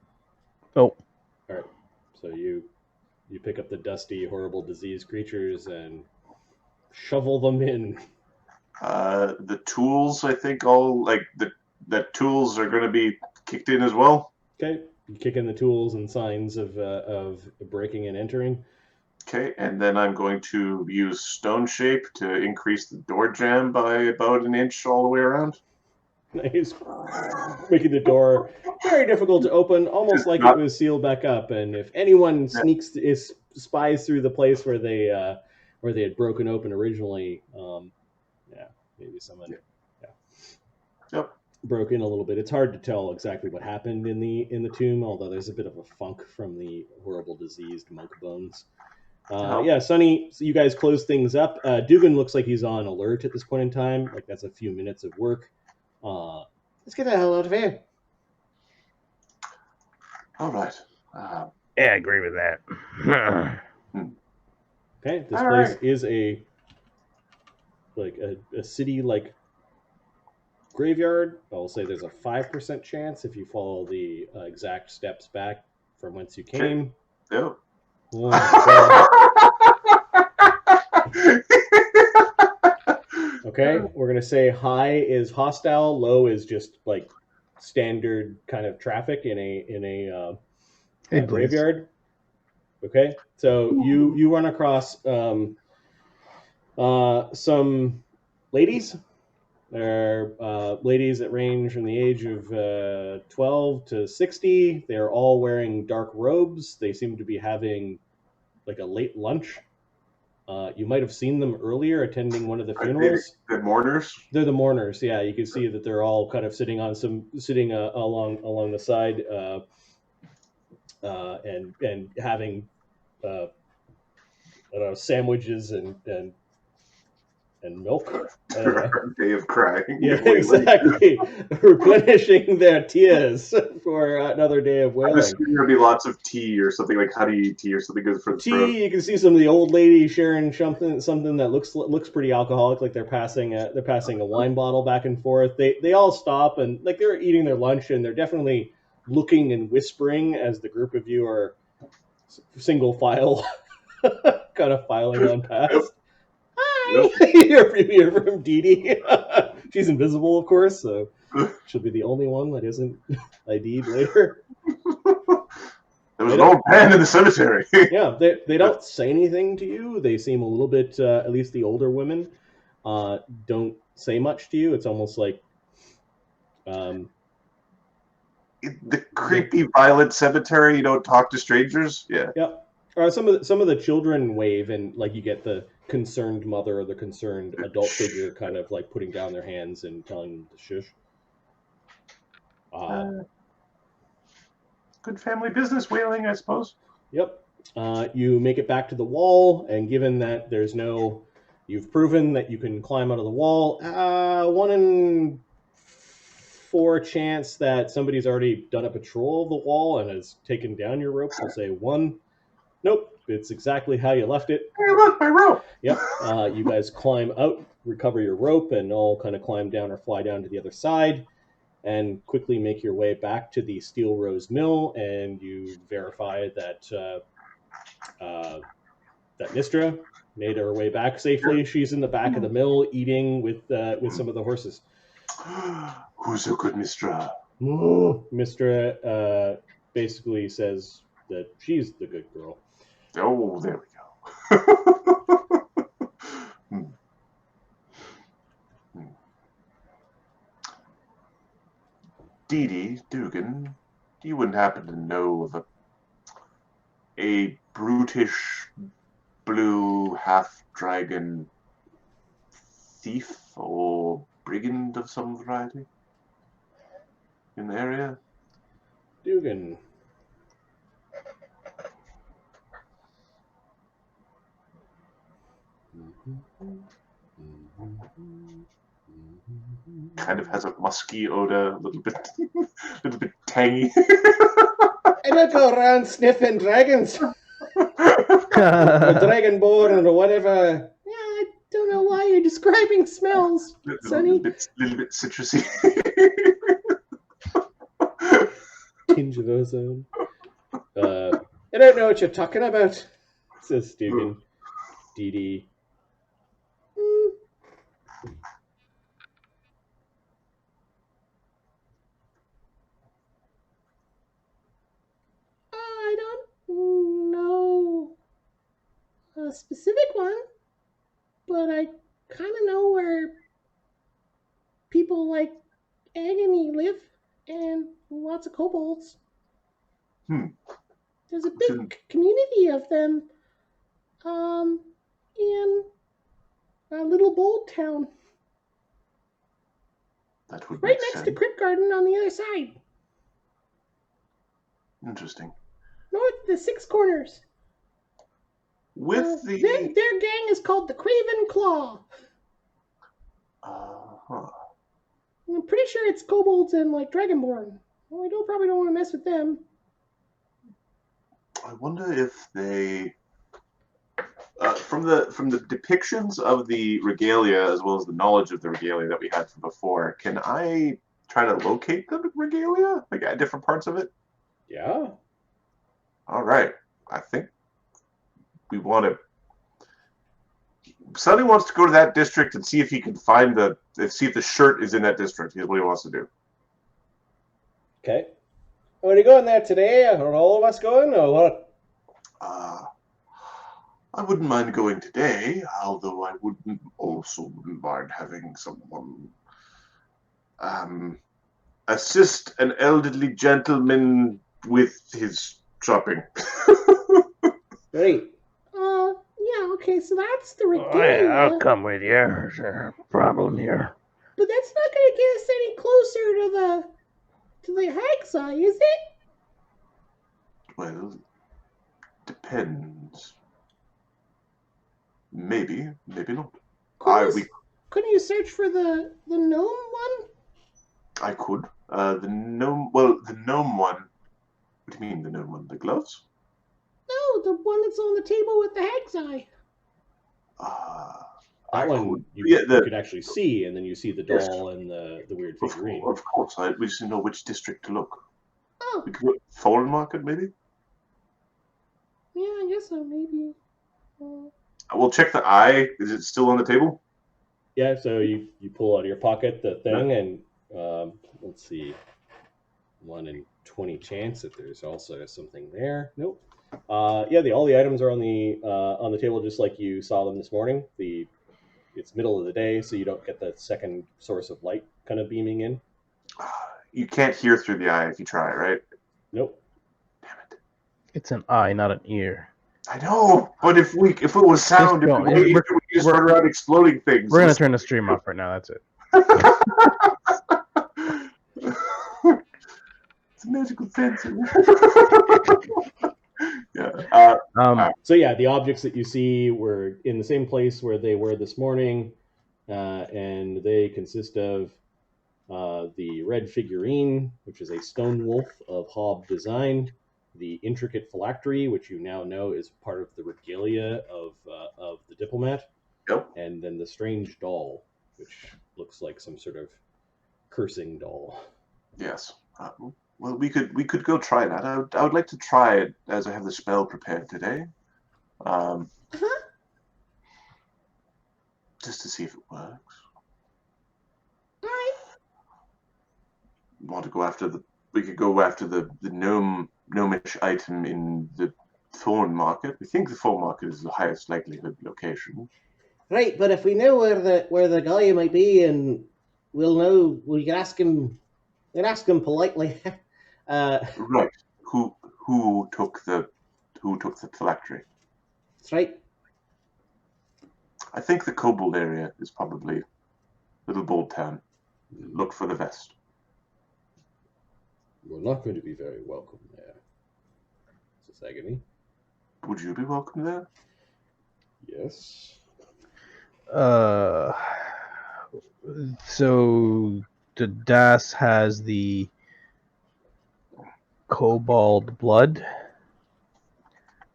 Oh. All right. So you pick up the dusty, horrible disease creatures and shovel them in. The tools, I think, the tools are going to be kicked in as well. Okay. You kick in the tools and signs of breaking and entering. Okay, and then I'm going to use Stone Shape to increase the door jam by about an inch all the way around. Nice. Making the door very difficult to open, almost like it was sealed back up. And if anyone spies through the place where they had broken open originally, maybe someone broke in a little bit. It's hard to tell exactly what happened in the tomb, although there's a bit of a funk from the horrible diseased monk bones. Sonny, so you guys close things up. Dugan looks like he's on alert at this point in time. Like that's a few minutes of work. Let's get the hell out of here. All right. Yeah, I agree with that. Okay, this place is a city like graveyard. I'll say there's a 5% chance if you follow the exact steps back from whence you came. Yep. Okay, we're gonna say high is hostile, low is just like standard kind of traffic in a graveyard. Okay, so you run across some ladies. They're ladies that range from the age of 12 to 60. They're all wearing dark robes. They seem to be having like a late lunch. You might have seen them earlier attending one of the funerals. The mourners? They're the mourners, yeah. You can see that they're all kind of sitting along the side and having sandwiches and and milk. A day of crying. Yeah, Wailing. exactly. Replenishing their tears for another day of I'm whaling. assuming there'll be lots of tea or something like honey tea or something good for the throat. Tea. You can see some of the old ladies sharing something that looks pretty alcoholic, like they're passing a wine bottle back and forth. They all stop and like they're eating their lunch and they're definitely looking and whispering as the group of you are single file, kind of filing on past. Hi, you're from Dee Dee. She's invisible, of course, so she'll be the only one that isn't ID'd later. There was an old man in the cemetery. Yeah, they don't say anything to you. They seem a little bit, at least the older women, don't say much to you. It's almost like, The creepy, violent cemetery. You don't talk to strangers. Yeah. yeah. Some of the children wave, and like you get the concerned mother or the concerned adult figure kind of like putting down their hands and telling them to shush. Good family business whaling, I suppose. Yep. You make it back to the wall, and given that you've proven that you can climb out of the wall, 1 in 4 chance that somebody's already done a patrol of the wall and has taken down your rope. So say 1. Nope, it's exactly how you left it. Hey, look, my rope. Yep. You guys climb out, recover your rope, and all kind of climb down or fly down to the other side, and quickly make your way back to the Steelrose Mill, and you verify that that Nistra made her way back safely. She's in the back of the mill eating with some of the horses. Who's a good Mistra? Mistra basically says that she's the good girl. Oh, there we go. Dee Dee Dugan, you wouldn't happen to know of a brutish blue half-dragon thief or brigand of some variety in the area? Dugan. Kind of has a musky odor, a little bit tangy. I don't go around sniffing dragons. Or dragonborn or whatever. Yeah, I don't know why you're describing smells, Sonny. Little bit citrusy. Tinge of ozone. I don't know what you're talking about, says Dugan. Dee Dee. I don't know a specific one, but I kind of know where people like Agony live and lots of kobolds. There's a big community of them in a little bold town. That would right make next sense. to Crypt Garden on the other side. Interesting. North of the Six Corners. With the their gang is called the Craven Claw. I'm pretty sure it's kobolds and like dragonborn. Well, I probably don't want to mess with them. I wonder if they, from the depictions of the regalia as well as the knowledge of the regalia that we had from before, can I try to locate the regalia, like at different parts of it? Yeah. All right. I think we want to. Sonny wants to go to that district and see if he can find see if the shirt is in that district. Here's what he wants to do. Okay. Are you going there today? Are all of us going, or what? I wouldn't mind going today, although I wouldn't mind having someone assist an elderly gentleman with his shopping. Great. Yeah, okay, so that's the regalia. Oh, yeah, I'll come with you. There's a problem here. But that's not going to get us any closer to the hag's eye, is it? Well, depends. Maybe, maybe not. Could Couldn't you search for the gnome one? I could. The gnome one. What do you mean the gnome one? The gloves? No, the one that's on the table with the hag's eye. That one could. you could actually see, and then you see the doll and the weird Of figurine. course. We just didn't know which district to look. Oh. We could go Foreign Market, maybe? Yeah, I guess so, maybe. We'll check the eye. Is it still on the table? Yeah, so you pull out of your pocket the thing, and let's see, 1 in 20 chance that there's also something there. Nope. All the items are on the table just like you saw them this morning. It's middle of the day, so you don't get the second source of light kind of beaming in. You can't hear through the eye if you try, right? Nope. Damn it. It's an eye, not an ear. I know, but if it was sound, if we just run around exploding things. We're gonna turn the stream off right now. That's it. It's a magical sensor. So yeah, the objects that you see were in the same place where they were this morning, and they consist of the red figurine, which is a stone wolf of Hob design, the intricate phylactery, which you now know is part of the regalia of the Diplomat, Yep. and then the strange doll, which looks like some sort of cursing doll. Yes. Well, we could go try that. I would like to try it as I have the spell prepared today. Just to see if it works. All right. Want to go after we could go after the gnomish item in the Thorn Market. We think the Thorn Market is the highest likelihood location. Right, but if we know where the guy might be, and we'll know, we can ask him. We can ask him politely. Right. Who took the phylactery? That's right. I think the Kobold area is probably Little Bold Town. Look for the vest. We're not going to be very welcome there. Is this agony? Would you be welcome there? Yes. So the Das has the Kobold blood,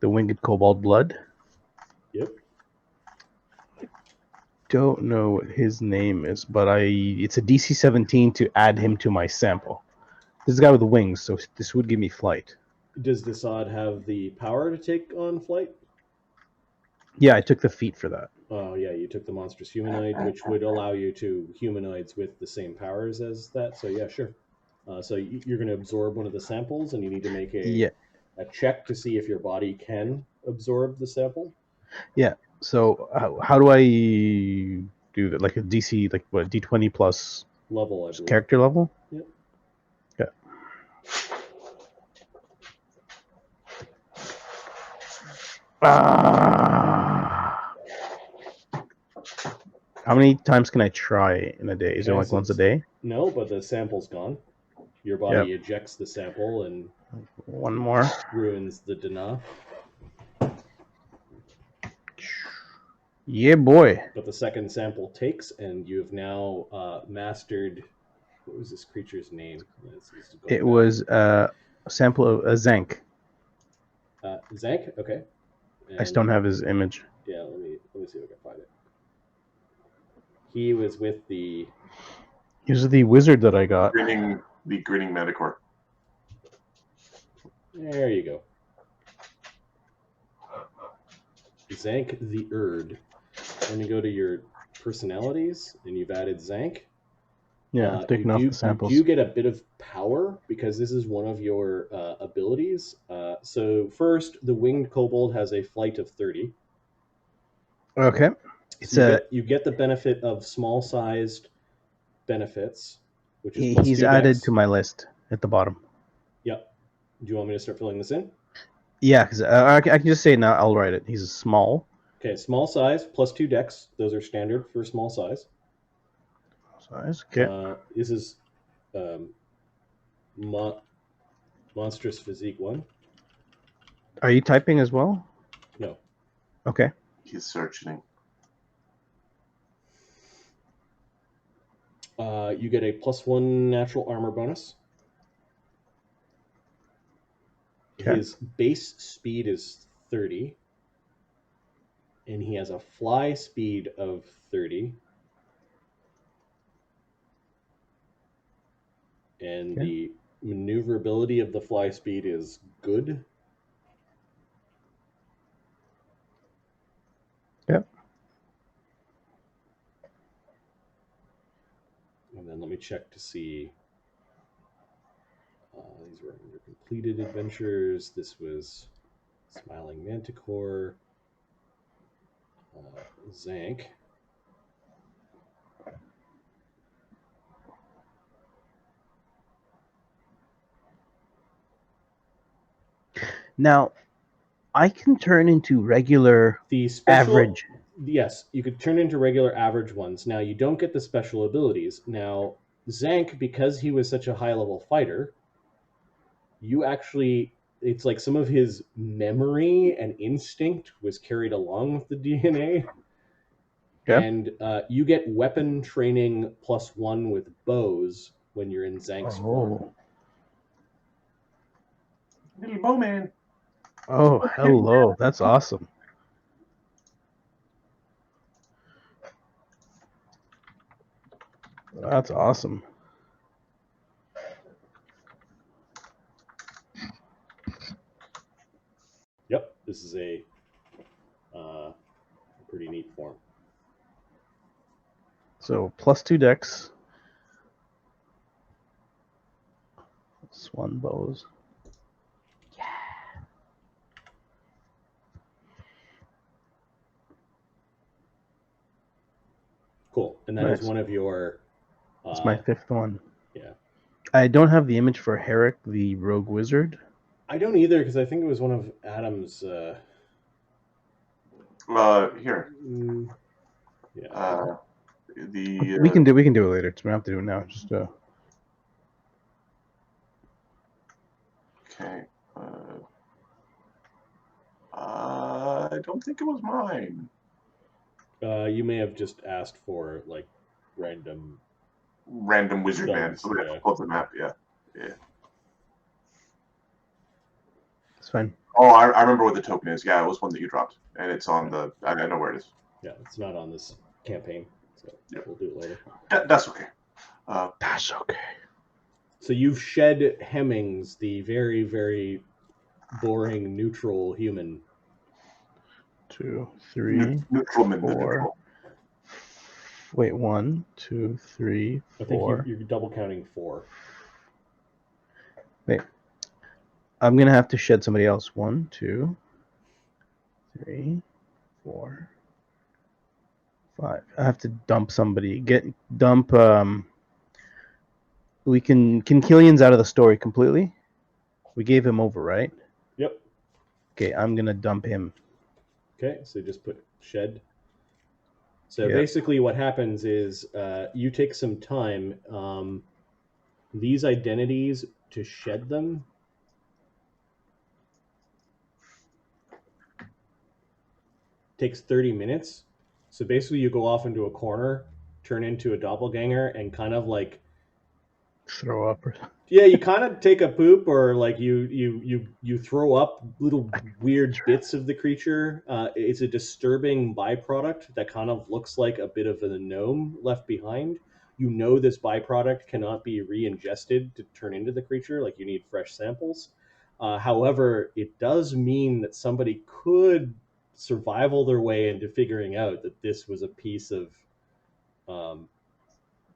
the winged Kobold blood. Yep. Don't know what his name is, but it's a DC 17 to add him to my sample. This is a guy with wings, so this would give me flight. Does this odd have the power to take on flight? Yeah, I took the feat for that. Oh, yeah, you took the monstrous humanoid, which would allow you to humanoids with the same powers as that. So, yeah, sure. So you're going to absorb one of the samples, and you need to make a check to see if your body can absorb the sample. Yeah. So how do I do that? Like a DC, like what, D20 plus level, I believe. Character level? Yep. Yeah. How many times can I try in a day? Is it like once a day? No, but the sample's gone. Your body ejects the sample and one more ruins the Dana. Yeah, boy. But the second sample takes, and you have now mastered. What was this creature's name? It was a sample of a Zank. Zank? Okay. And I just don't have his image. Yeah, let me see if I can find it. He was with the. He was the wizard that I got. The grinning Manticore. There you go. Zank the Erd. Let me go to your personalities, and you've added Zank. Yeah, I've taken off the samples. You get a bit of power because this is one of your abilities. So first, the winged kobold has a flight of 30. Okay. You get the benefit of small-sized benefits, which is he's added to my list at the bottom. Yep. Do you want me to start filling this in? Yeah, because I can just say now. I'll write it. He's small. Okay, small size plus 2 dex. Those are standard for small size. Okay. This is monstrous physique 1. Are you typing as well? No. Okay. He's searching. You get a +1 natural armor bonus. Okay. His base speed is 30, and he has a fly speed of 30. And Okay. the maneuverability of the fly speed is good. Yep. And then let me check to see. These were under completed adventures. This was Smiling Manticore, Zank. Now, I can turn into regular The special, average. Yes, you could turn into regular average ones. Now, you don't get the special abilities. Now, Zank, because he was such a high-level fighter, you actually... It's like some of his memory and instinct was carried along with the DNA. Okay. And you get weapon training +1 with bows when you're in Zank's form. Oh. Little bowman. Oh, hello. That's awesome. That's awesome. Yep, this is a pretty neat form. So +2 dex. +1 bows. Cool. And that is Nice. one of your... It's my 5th one. Yeah. I don't have the image for Herrick, the rogue wizard. I don't either, because I think it was one of Adam's... Here. yeah. The We can do it later. We don't have to do it now. Just okay. I don't think it was mine. You may have just asked for like random Wizard man. Thumbs, So we have yeah. to pull the map. Yeah. it's fine. Oh, I remember what the token is. Yeah, it was one that you dropped, and it's on the. I know where it is. Yeah, it's not on this campaign, so Yep. we'll do it later. That's okay. That's okay. So you've shed Hemmings, the very, very boring neutral human. 2, 3, Neutral man. 4. Neutral. Wait, 1, 2, 3, I think 4. you're double counting 4. Wait. I'm gonna have to shed somebody else. 1, 2, 3, 4, 5. I have to dump somebody. Dump. We can Killian's out of the story completely. We gave him over, right? Yep. Okay, I'm gonna dump him. Okay, so just put shed. So Yeah. basically what happens is you take some time. These identities, to shed them, takes 30 minutes. So basically you go off into a corner, turn into a doppelganger, and kind of like... Throw up. Yeah, you kind of take a poop, or like you throw up little weird bits of the creature. It's a disturbing byproduct that kind of looks like a bit of a gnome left behind. You know this byproduct cannot be re-ingested to turn into the creature. Like, you need fresh samples. However, it does mean that somebody could survival their way into figuring out that this was a piece of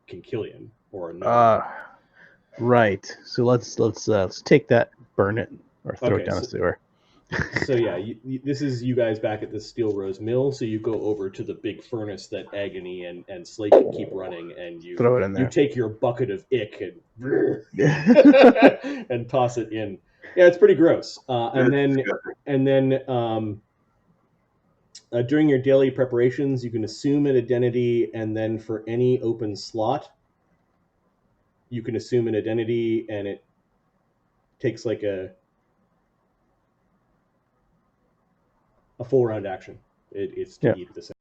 Kinkillian or a gnome. Right. So let's take that, burn it, or throw Okay, it down a sewer. So yeah, this is you guys back at the Steelrose Mill. So you go over to the big furnace that Agony and Slate keep running, and you Throw it in you there. take your bucket of ick and Yeah. and toss it in. Yeah, it's pretty gross. And then during your daily preparations, you can assume an identity, and then for any open slot, you can assume an identity, and it takes like a full round action. It's to eat the same.